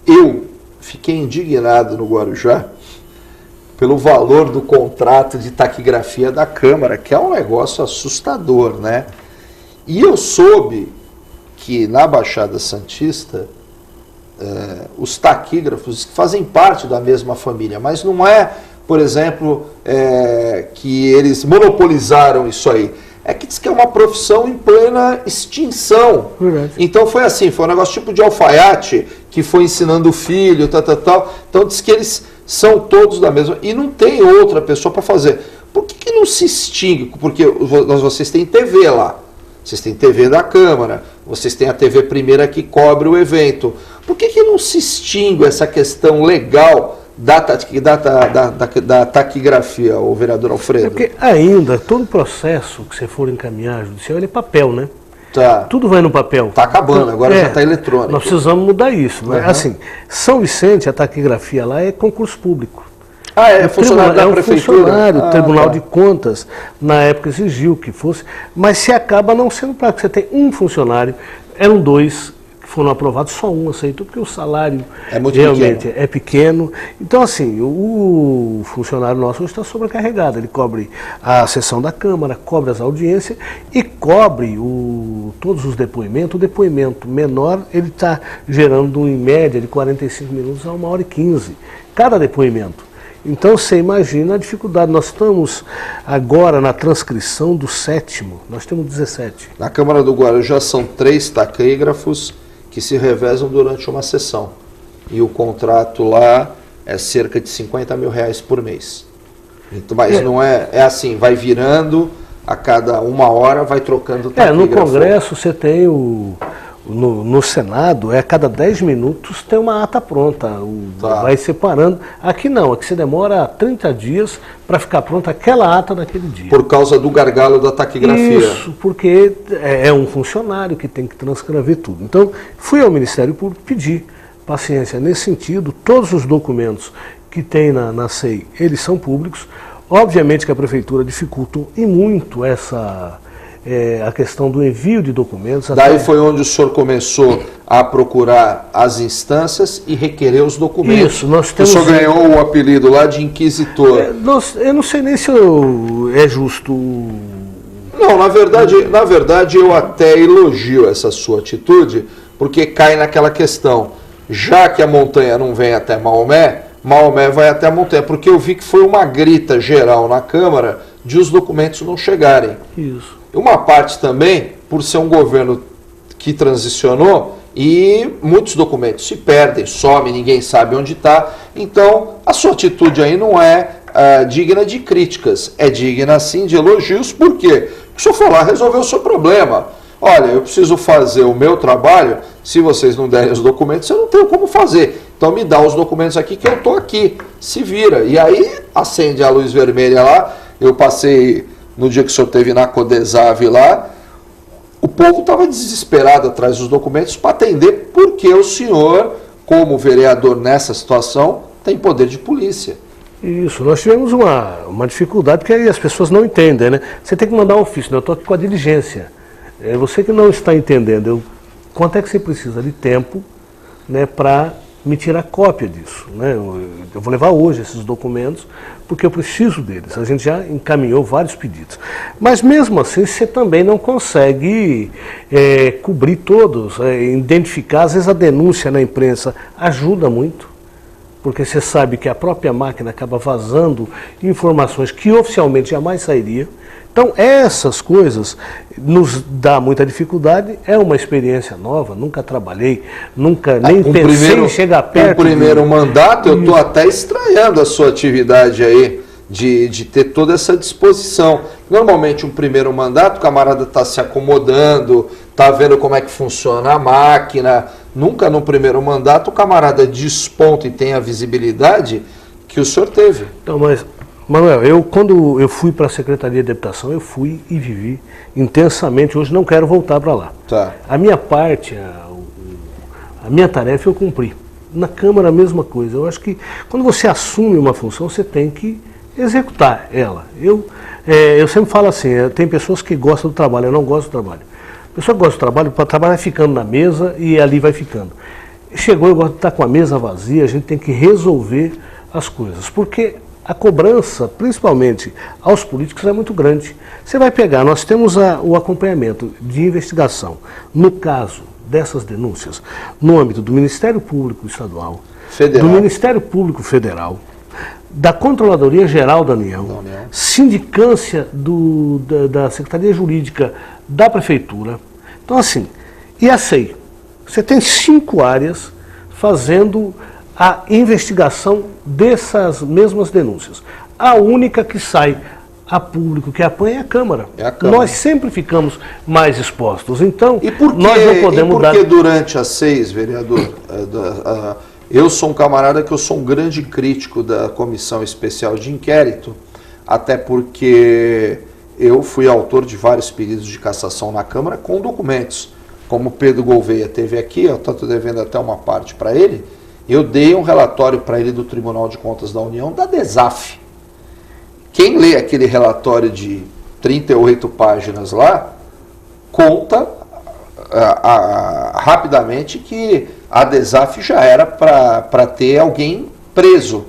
A: eu fiquei indignado no Guarujá pelo valor do contrato de taquigrafia da Câmara, que é um negócio assustador, né? E eu soube que na Baixada Santista, os taquígrafos fazem parte da mesma família, mas não é, por exemplo, que eles monopolizaram isso aí. É que diz que é uma profissão em plena extinção.
B: Verdade.
A: Então foi assim, foi um negócio tipo de alfaiate, que foi ensinando o filho, tal. Então diz que eles são todos da mesma, e não tem outra pessoa para fazer. Por que não se extingue? Porque vocês têm TV lá, vocês têm TV da Câmara, vocês têm a TV Primeira que cobre o evento. Por que não se extingue essa questão legal da taquigrafia, o vereador Alfredo?
B: Porque ainda, todo processo que você for encaminhar judicial, ele é papel, né?
A: Tá.
B: Tudo vai no papel.
A: Está acabando, agora já está eletrônico.
B: Nós precisamos mudar isso. Né? Assim, São Vicente, a taquigrafia lá é concurso público.
A: Ah, é funcionário da prefeitura?
B: Funcionário, o Tribunal de Contas, na época exigiu que fosse, mas se acaba não sendo prático. Você tem um funcionário, eram 2 que foram aprovados, só um aceitou, porque o salário realmente é pequeno. Então, assim, o funcionário nosso está sobrecarregado. Ele cobre a sessão da Câmara, cobre as audiências e cobre todos os depoimentos. O depoimento menor, ele está gerando, em média, de 45 minutos a 1h15, cada depoimento. Então você imagina a dificuldade. Nós estamos agora na transcrição do 7º, nós temos 17.
A: Na Câmara do Guarujá são 3 taquígrafos que se revezam durante uma sessão. E o contrato lá é cerca de R$50 mil por mês. Então, mas não é assim, vai virando, a cada 1 hora vai trocando o taquígrafo.
B: No Congresso você tem o No Senado, a cada 10 minutos tem uma ata pronta, vai separando. Aqui não, aqui você demora 30 dias para ficar pronta aquela ata naquele dia.
A: Por causa do gargalo da taquigrafia.
B: Isso, porque é um funcionário que tem que transcrever tudo. Então, fui ao Ministério Público pedir paciência nesse sentido. Todos os documentos que tem na SEI, eles são públicos. Obviamente que a Prefeitura dificulta e muito a questão do envio de documentos.
A: Daí foi onde o senhor começou a procurar as instâncias e requerer os documentos.
B: Isso, nós temos...
A: O senhor ganhou o apelido lá de inquisitor.
B: Eu não sei nem se é justo.
A: Não, na verdade eu até elogio essa sua atitude, porque cai naquela questão. Já que a montanha não vem até Maomé, Maomé vai até a montanha, porque eu vi que foi uma grita geral na Câmara de os documentos não chegarem.
B: Isso.
A: Uma parte também, por ser um governo que transicionou e muitos documentos se perdem, somem, ninguém sabe onde está. Então, a sua atitude aí não é digna de críticas, é digna sim de elogios. Por quê? Porque o senhor foi lá resolver o seu problema. Olha, eu preciso fazer o meu trabalho, se vocês não derem os documentos, eu não tenho como fazer. Então me dá os documentos aqui que eu estou aqui, se vira. E aí acende a luz vermelha lá, eu passei... No dia que o senhor esteve na Codesave lá, o povo estava desesperado atrás dos documentos para atender, porque o senhor, como vereador nessa situação, tem poder de polícia.
B: Isso, nós tivemos uma dificuldade, porque aí as pessoas não entendem, né? Você tem que mandar um ofício, né? Eu estou aqui com a diligência. Você que não está entendendo, quanto é que você precisa de tempo, né, para me tirar cópia disso, né? Eu vou levar hoje esses documentos, porque eu preciso deles. A gente já encaminhou vários pedidos. Mas mesmo assim, você também não consegue cobrir todos, identificar. Às vezes a denúncia na imprensa ajuda muito, porque você sabe que a própria máquina acaba vazando informações que oficialmente jamais sairiam. Então, essas coisas nos dá muita dificuldade, é uma experiência nova, nunca trabalhei, nunca nem pensei em chegar perto.
A: Com o primeiro mandato, eu estou até estranhando a sua atividade aí, de ter toda essa disposição. Normalmente, um primeiro mandato, o camarada está se acomodando, está vendo como é que funciona a máquina. Nunca no primeiro mandato o camarada desponta e tem a visibilidade que o senhor teve.
B: Então, mas... Manuel, quando eu fui para a Secretaria de Habitação, eu fui e vivi intensamente. Hoje não quero voltar para lá.
A: Tá.
B: A minha parte, a minha tarefa eu cumpri. Na Câmara a mesma coisa. Eu acho que quando você assume uma função, você tem que executar ela. Eu sempre falo assim, tem pessoas que gostam do trabalho, eu não gosto do trabalho. A pessoa que gosta do trabalho, para trabalhar ficando na mesa e ali vai ficando. Chegou, eu gosto de estar com a mesa vazia, a gente tem que resolver as coisas. Porque a cobrança, principalmente aos políticos, é muito grande. Você vai pegar, nós temos o acompanhamento de investigação, no caso dessas denúncias, no âmbito do Ministério Público Estadual, do Ministério Público Federal, da Controladoria Geral da União, sindicância da Secretaria Jurídica da Prefeitura. Então, assim, e a SEI? Você tem 5 áreas fazendo a investigação dessas mesmas denúncias. A única que sai a público, que apanha, é a Câmara. Nós sempre ficamos mais expostos. Então, nós não podemos dar...
A: Porque durante as 6, vereador, eu sou um camarada que eu sou um grande crítico da Comissão Especial de Inquérito, até porque eu fui autor de vários pedidos de cassação na Câmara com documentos. Como o Pedro Gouveia teve aqui, eu estou devendo até uma parte para ele, eu dei um relatório para ele do Tribunal de Contas da União, da DESAF. Quem lê aquele relatório de 38 páginas lá, conta rapidamente que a DESAF já era para ter alguém preso.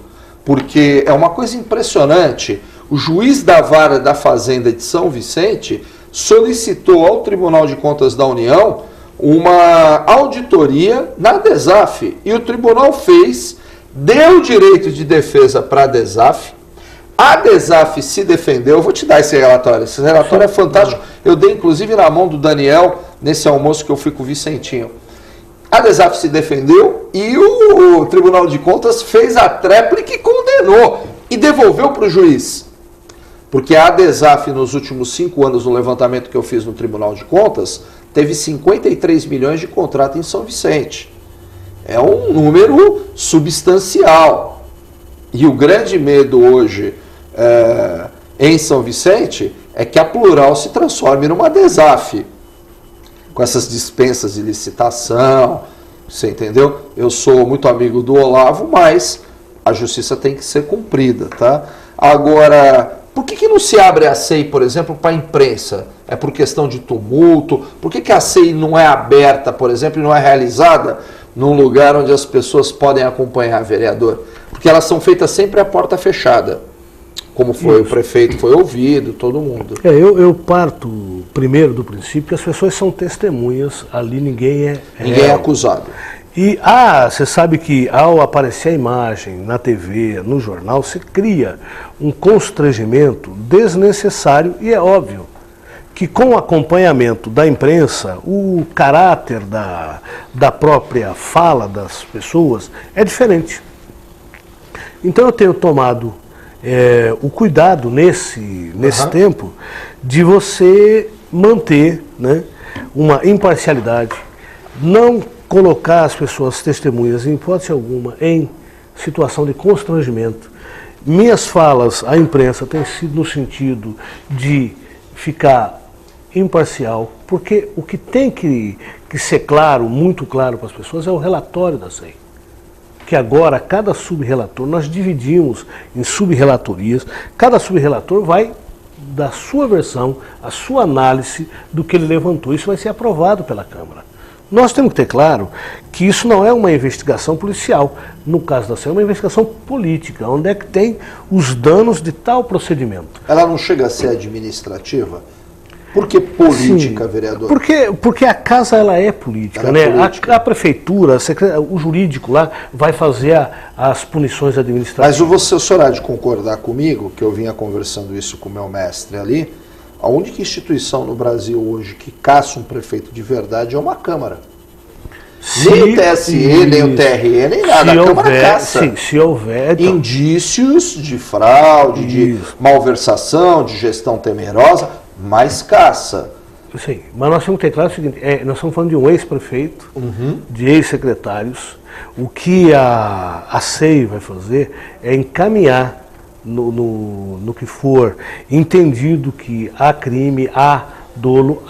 A: Porque é uma coisa impressionante. O juiz da Vara da Fazenda de São Vicente solicitou ao Tribunal de Contas da União uma auditoria na DESAF. E o tribunal fez, deu direito de defesa para a DESAF. A DESAF se defendeu. Eu vou te dar esse relatório. Esse relatório é fantástico. Eu dei inclusive na mão do Daniel nesse almoço que eu fui com o Vicentinho. A DESAF se defendeu e o Tribunal de Contas fez a tréplica e condenou e devolveu para o juiz. Porque a DESAF, nos últimos 5 anos, no levantamento que eu fiz no Tribunal de Contas, teve 53 milhões de contrato em São Vicente. É um número substancial. E o grande medo hoje em São Vicente é que a Plural se transforme numa DESAF, com essas dispensas de licitação, você entendeu? Eu sou muito amigo do Olavo, mas a justiça tem que ser cumprida, tá? Agora, por que não se abre a SEI, por exemplo, para a imprensa? É por questão de tumulto? Por que a SEI não é aberta, por exemplo, e não é realizada num lugar onde as pessoas podem acompanhar, vereador? Porque elas são feitas sempre à porta fechada. Como foi, o prefeito foi ouvido, todo mundo.
B: Eu parto primeiro do princípio que as pessoas são testemunhas, ali ninguém é
A: acusado.
B: E você sabe que ao aparecer a imagem na TV, no jornal, se cria um constrangimento desnecessário e é óbvio que com o acompanhamento da imprensa, o caráter da própria fala das pessoas é diferente. Então eu tenho tomado o cuidado nesse tempo de você manter, né, uma imparcialidade, não colocar as pessoas testemunhas, em hipótese alguma, em situação de constrangimento. Minhas falas à imprensa têm sido no sentido de ficar imparcial, porque o que tem que ser claro, muito claro para as pessoas, é o relatório da SEI. Que agora, cada subrelator, nós dividimos em subrelatorias, cada subrelator vai dar a sua versão, a sua análise do que ele levantou. Isso vai ser aprovado pela Câmara. Nós temos que ter claro que isso não é uma investigação policial. No caso da SEI, é uma investigação política, onde é que tem os danos de tal procedimento.
A: Ela não chega a ser administrativa? Por que política, sim, vereador?
B: Porque a casa ela é política, né? Política. A prefeitura, o jurídico lá vai fazer as punições administrativas.
A: Mas o senhor há de concordar comigo, que eu vinha conversando isso com o meu mestre ali, a única instituição no Brasil hoje que caça um prefeito de verdade é uma Câmara. Nem o TSE, nem o TRE, nem nada. A Câmara caça.
B: Sim, se houver...
A: Então, indícios de fraude, de malversação, de gestão temerosa, mas caça.
B: Sim, mas nós temos que ter claro o seguinte, nós estamos falando de um ex-prefeito, de ex-secretários. O que a SEI vai fazer é encaminhar no que for entendido que há crime, há dolo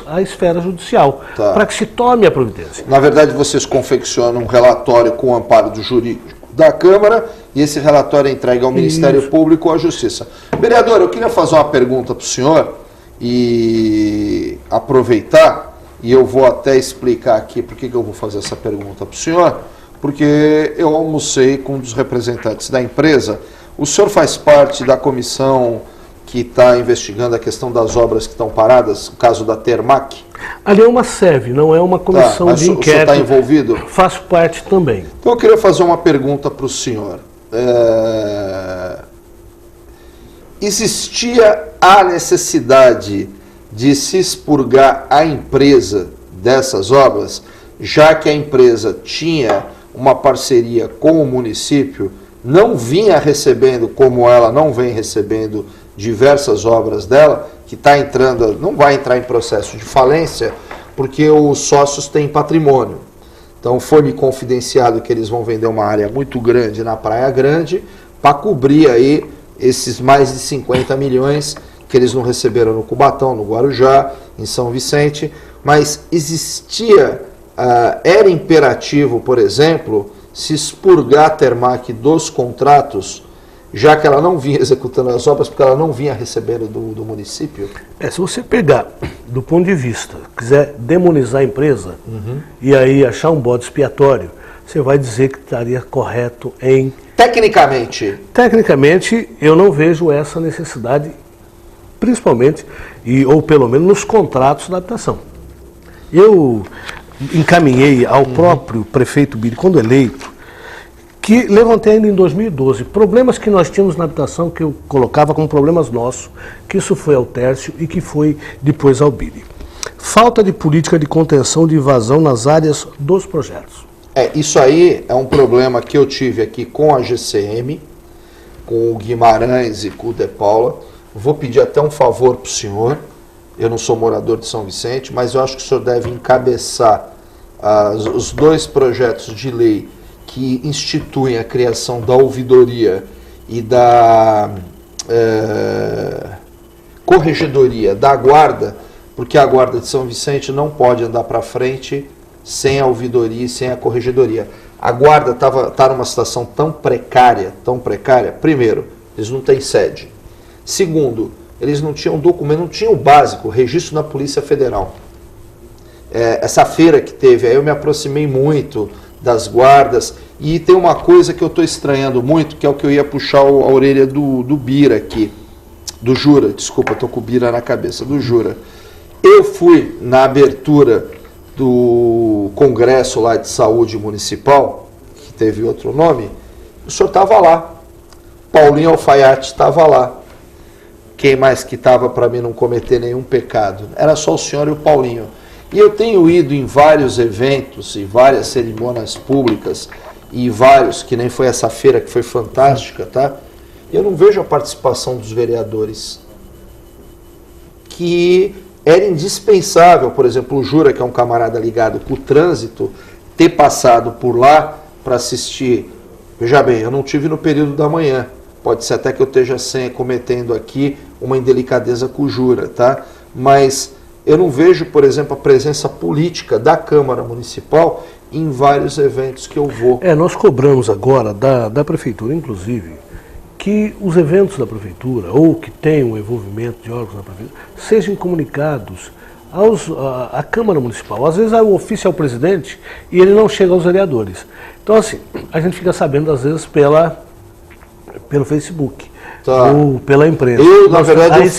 B: à esfera judicial, para que se tome a providência.
A: Na verdade, vocês confeccionam um relatório com o amparo do jurídico da Câmara e esse relatório é entregue ao Ministério Público ou à Justiça. Vereador, eu queria fazer uma pergunta para o senhor e aproveitar, e eu vou até explicar aqui por que eu vou fazer essa pergunta para o senhor, porque eu almocei com um dos representantes da empresa. O senhor faz parte da comissão que está investigando a questão das obras que estão paradas, o caso da Termac?
B: Ali é uma SEV, não é uma comissão de inquérito. O senhor
A: está envolvido?
B: Faço parte também.
A: Então eu queria fazer uma pergunta para o senhor. Existia a necessidade de se expurgar a empresa dessas obras, já que a empresa tinha uma parceria com o município, não vinha recebendo, como ela não vem recebendo diversas obras dela, que está entrando, não vai entrar em processo de falência, porque os sócios têm patrimônio. Então foi-me confidenciado que eles vão vender uma área muito grande na Praia Grande, para cobrir aí esses mais de 50 milhões que eles não receberam no Cubatão, no Guarujá, em São Vicente, mas existia, era imperativo, por exemplo, se expurgar a Termac dos contratos, já que ela não vinha executando as obras, porque ela não vinha recebendo do município?
B: Se você pegar do ponto de vista, quiser demonizar a empresa, e aí achar um bode expiatório, você vai dizer que estaria correto em...
A: Tecnicamente?
B: Tecnicamente, eu não vejo essa necessidade, principalmente, ou pelo menos nos contratos da habitação. Eu encaminhei ao próprio prefeito Biri, quando eleito, que levantei ainda em 2012, problemas que nós tínhamos na habitação, que eu colocava como problemas nossos, que isso foi ao Tércio e que foi depois ao Biri. Falta de política de contenção de invasão nas áreas dos projetos.
A: Isso aí é um problema que eu tive aqui com a GCM, com o Guimarães e com o De Paula. Vou pedir até um favor para o senhor. eu não sou morador de São Vicente, mas eu acho que o senhor deve encabeçar os 2 projetos de lei que instituem a criação da ouvidoria e da corregedoria da guarda, porque a guarda de São Vicente não pode andar para frente sem a ouvidoria e sem a corregedoria. A guarda está numa situação tão precária, primeiro, eles não têm sede. Segundo, eles não tinham documento, não tinham o básico, registro na Polícia Federal. Essa feira que teve, aí eu me aproximei muito das guardas, e tem uma coisa que eu estou estranhando muito, que é o que eu ia puxar a orelha do Bira aqui, do Jura, desculpa, estou com o Bira na cabeça, do Jura. Eu fui na abertura do Congresso lá de Saúde Municipal, que teve outro nome, o senhor estava lá, Paulinho Alfaiate estava lá. Quem mais que estava para mim não cometer nenhum pecado? Era só o senhor e o Paulinho. E eu tenho ido em vários eventos e várias cerimônias públicas, e vários, que nem foi essa feira que foi fantástica, tá? Eu não vejo a participação dos vereadores, que era indispensável, por exemplo, o Jura, que é um camarada ligado com o trânsito, ter passado por lá para assistir. Veja bem, eu não tive no período da manhã, pode ser até que eu esteja cometendo aqui uma indelicadeza com o Jura, tá? Mas eu não vejo, por exemplo, a presença política da Câmara Municipal em vários eventos que eu vou.
B: Nós cobramos agora da Prefeitura, inclusive, que os eventos da Prefeitura, ou que tenham envolvimento de órgãos da Prefeitura, sejam comunicados à Câmara Municipal. Às vezes o ofício é o presidente e ele não chega aos vereadores. Então, assim, a gente fica sabendo, às vezes, pelo Facebook.
A: Tá.
B: Ou pela imprensa.
A: Na verdade, eu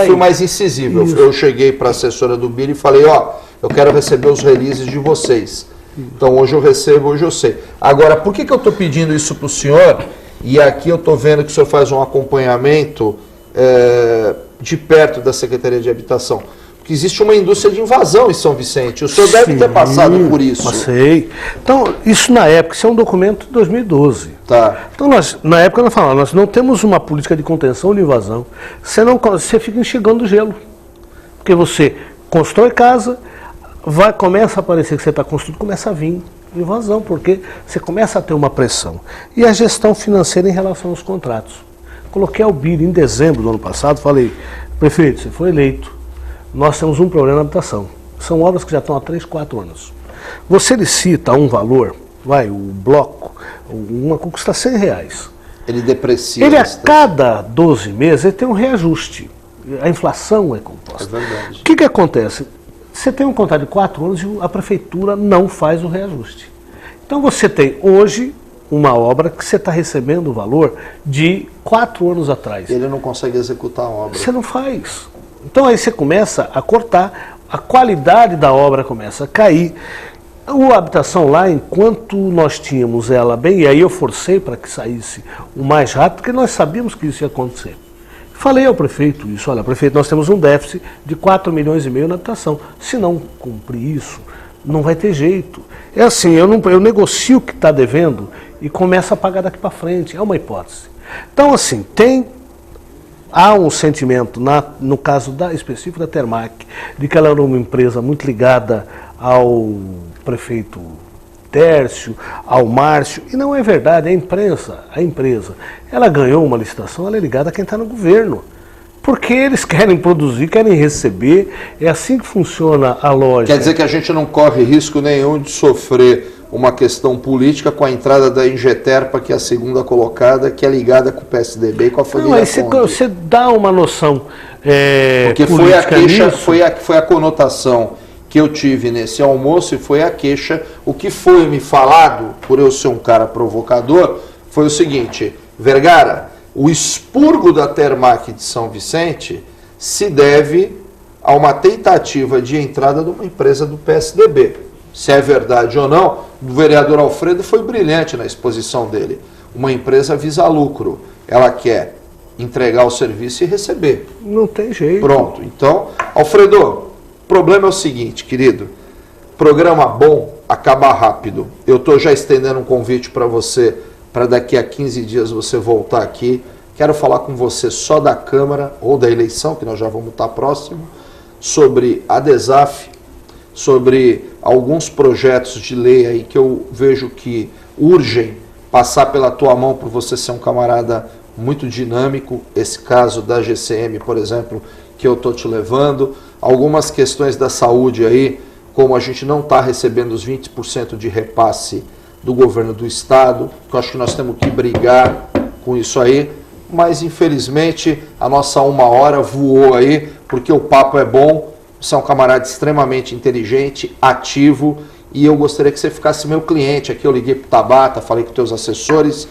A: fui mais incisivo. Eu cheguei para a assessora do Bira e falei, eu quero receber os releases de vocês. Então, hoje eu recebo, hoje eu sei. Agora, por que eu estou pedindo isso para o senhor? E aqui eu estou vendo que o senhor faz um acompanhamento de perto da Secretaria de Habitação. Porque existe uma indústria de invasão em São Vicente. O senhor deve ter passado por isso.
B: Passei. Então, isso na época, isso é um documento de 2012.
A: Tá.
B: Então, na época, nós falamos, nós não temos uma política de contenção de invasão. Você fica enxergando gelo. Porque você constrói casa, começa a aparecer que você está construindo, começa a vir invasão, porque você começa a ter uma pressão. E a gestão financeira em relação aos contratos. Coloquei ao Bira em dezembro do ano passado, falei, prefeito, você foi eleito. Nós temos um problema na habitação. São obras que já estão há 3, 4 anos. Você licita um valor, o bloco, uma custa R$100.
A: Ele deprecia.
B: Ele a cada 12 meses ele tem um reajuste. A inflação é composta.
A: É verdade.
B: O que acontece? Você tem um contrato de 4 anos e a prefeitura não faz o reajuste. Então você tem hoje uma obra que você está recebendo o valor de 4 anos atrás.
A: Ele não consegue executar a obra.
B: Você não faz. Então aí você começa a cortar, a qualidade da obra começa a cair. A habitação lá, enquanto nós tínhamos ela bem, e aí eu forcei para que saísse o mais rápido, porque nós sabíamos que isso ia acontecer. Falei ao prefeito isso, olha, prefeito, nós temos um déficit de 4,5 milhões na habitação. Se não cumprir isso, não vai ter jeito. É assim, eu negocio o que está devendo e começo a pagar daqui para frente, é uma hipótese. Então, assim, há um sentimento, no caso específico da Termac, de que ela era uma empresa muito ligada ao prefeito Tércio, ao Márcio, e não é verdade, a empresa, ela ganhou uma licitação, ela é ligada a quem está no governo, porque eles querem produzir, querem receber, é assim que funciona a lógica.
A: Quer dizer que a gente não corre risco nenhum de sofrer uma questão política com a entrada da Ingeterpa, que é a segunda colocada, que é ligada com o PSDB e com a família Conde.
B: Você dá uma noção
A: porque foi a queixa, foi a conotação que eu tive nesse almoço, e foi a queixa. O que foi me falado, por eu ser um cara provocador, foi o seguinte: Vergara, o expurgo da Termac de São Vicente se deve a uma tentativa de entrada de uma empresa do PSDB. Se é verdade ou não, o vereador Alfredo foi brilhante na exposição dele. Uma empresa visa lucro, ela quer entregar o serviço e receber.
B: Não tem jeito.
A: Pronto, então, Alfredo, o problema é o seguinte, querido, programa bom acaba rápido. Eu estou já estendendo um convite para você, para daqui a 15 dias você voltar aqui. Quero falar com você só da Câmara, ou da eleição, que nós já vamos estar próximo, sobre a DESAF, sobre alguns projetos de lei aí que eu vejo que urgem passar pela tua mão por você ser um camarada muito dinâmico. Esse caso da GCM, por exemplo, que eu estou te levando. Algumas questões da saúde aí, como a gente não está recebendo os 20% de repasse do governo do estado, que eu acho que nós temos que brigar com isso aí, mas infelizmente a nossa 1 hora voou aí, porque o papo é bom, você é um camarada extremamente inteligente, ativo, e eu gostaria que você ficasse meu cliente aqui. Eu liguei para o Tabata, falei com teus assessores,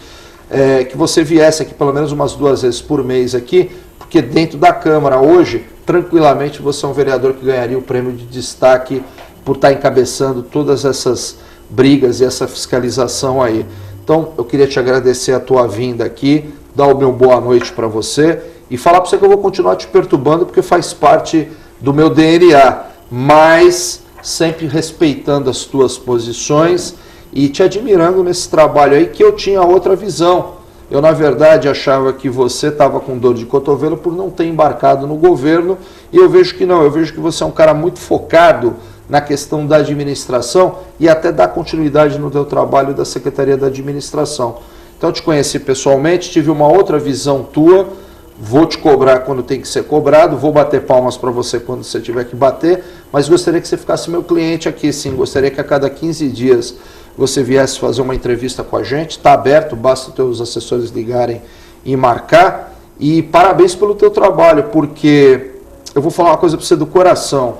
A: que você viesse aqui pelo menos umas 2 vezes por mês aqui, porque dentro da Câmara hoje, tranquilamente você é um vereador que ganharia o prêmio de destaque por estar encabeçando todas essas brigas e essa fiscalização aí. Então eu queria te agradecer a tua vinda aqui, dar o meu boa noite para você e falar para você que eu vou continuar te perturbando porque faz parte do meu DNA, mas sempre respeitando as tuas posições e te admirando nesse trabalho aí, que eu tinha outra visão. Eu, na verdade, achava que você estava com dor de cotovelo por não ter embarcado no governo, e eu vejo que não, eu vejo que você é um cara muito focado na questão da administração e até dar continuidade no teu trabalho da Secretaria da Administração. Então, eu te conheci pessoalmente, tive uma outra visão tua, vou te cobrar quando tem que ser cobrado, vou bater palmas para você quando você tiver que bater, mas gostaria que você ficasse meu cliente aqui, sim. Gostaria que a cada 15 dias você viesse fazer uma entrevista com a gente. Está aberto, basta os teus assessores ligarem e marcar. E parabéns pelo teu trabalho, porque eu vou falar uma coisa para você do coração.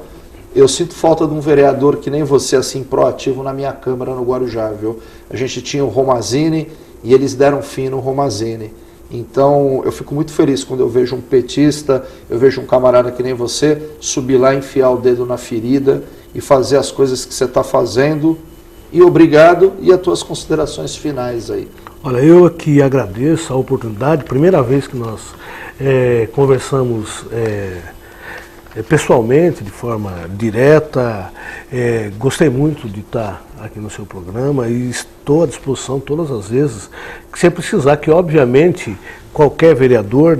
A: Eu sinto falta de um vereador que nem você, assim, proativo na minha Câmara no Guarujá, viu? A gente tinha o Romazini e eles deram fim no Romazini. Então, eu fico muito feliz quando eu vejo um petista, eu vejo um camarada que nem você, subir lá, enfiar o dedo na ferida e fazer as coisas que você está fazendo. E obrigado, e as tuas considerações finais aí.
B: Olha, eu aqui agradeço a oportunidade, primeira vez que nós conversamos pessoalmente, de forma direta. Gostei muito de estar aqui no seu programa e estou à disposição todas as vezes que você precisar, que obviamente qualquer vereador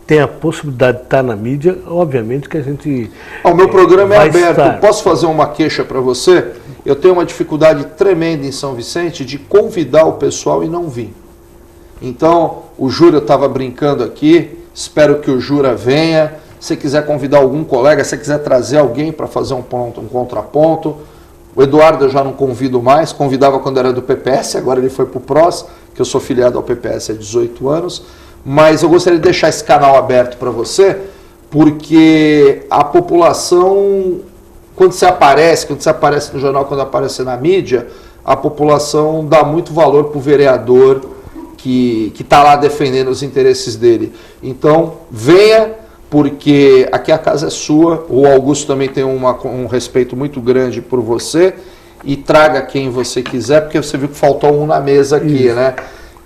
B: tem a possibilidade de estar na mídia, obviamente que a gente...
A: O meu programa é aberto.
B: Estar.
A: Posso fazer uma queixa para você? Eu tenho uma dificuldade tremenda em São Vicente de convidar o pessoal e não vir. Então, o Jura estava brincando aqui, espero que o Jura venha. Se quiser convidar algum colega, se quiser trazer alguém para fazer um contraponto. O Eduardo eu já não convido mais, convidava quando era do PPS, agora ele foi para o PROS, que eu sou filiado ao PPS há 18 anos. Mas eu gostaria de deixar esse canal aberto para você, porque a população, quando você aparece no jornal, quando aparece na mídia, a população dá muito valor para o vereador que está lá defendendo os interesses dele. Então, venha, porque aqui a casa é sua, o Augusto também tem um respeito muito grande por você, e traga quem você quiser, porque você viu que faltou um na mesa aqui, isso, né?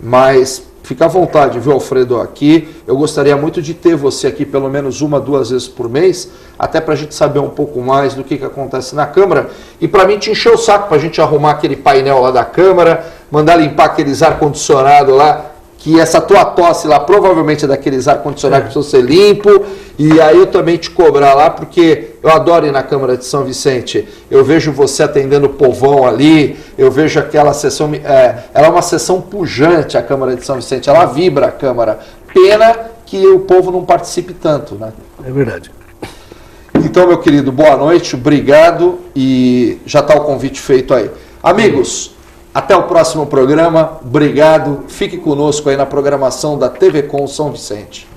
A: Mas fica à vontade, viu, Alfredo, aqui. Eu gostaria muito de ter você aqui pelo menos 1, 2 vezes por mês, até para a gente saber um pouco mais do que acontece na Câmara, e para mim te encher o saco, para a gente arrumar aquele painel lá da Câmara, mandar limpar aqueles ar-condicionado lá, que essa tua tosse lá provavelmente é daqueles ar-condicionado que precisa ser limpo, e aí eu também te cobrar lá, porque eu adoro ir na Câmara de São Vicente. Eu vejo você atendendo o povão ali, eu vejo aquela sessão, ela é uma sessão pujante, a Câmara de São Vicente, ela vibra a Câmara. Pena que o povo não participe tanto, né?
B: É verdade.
A: Então, meu querido, boa noite, obrigado, e já está o convite feito aí. Amigos, até o próximo programa, obrigado, fique conosco aí na programação da TV Com São Vicente.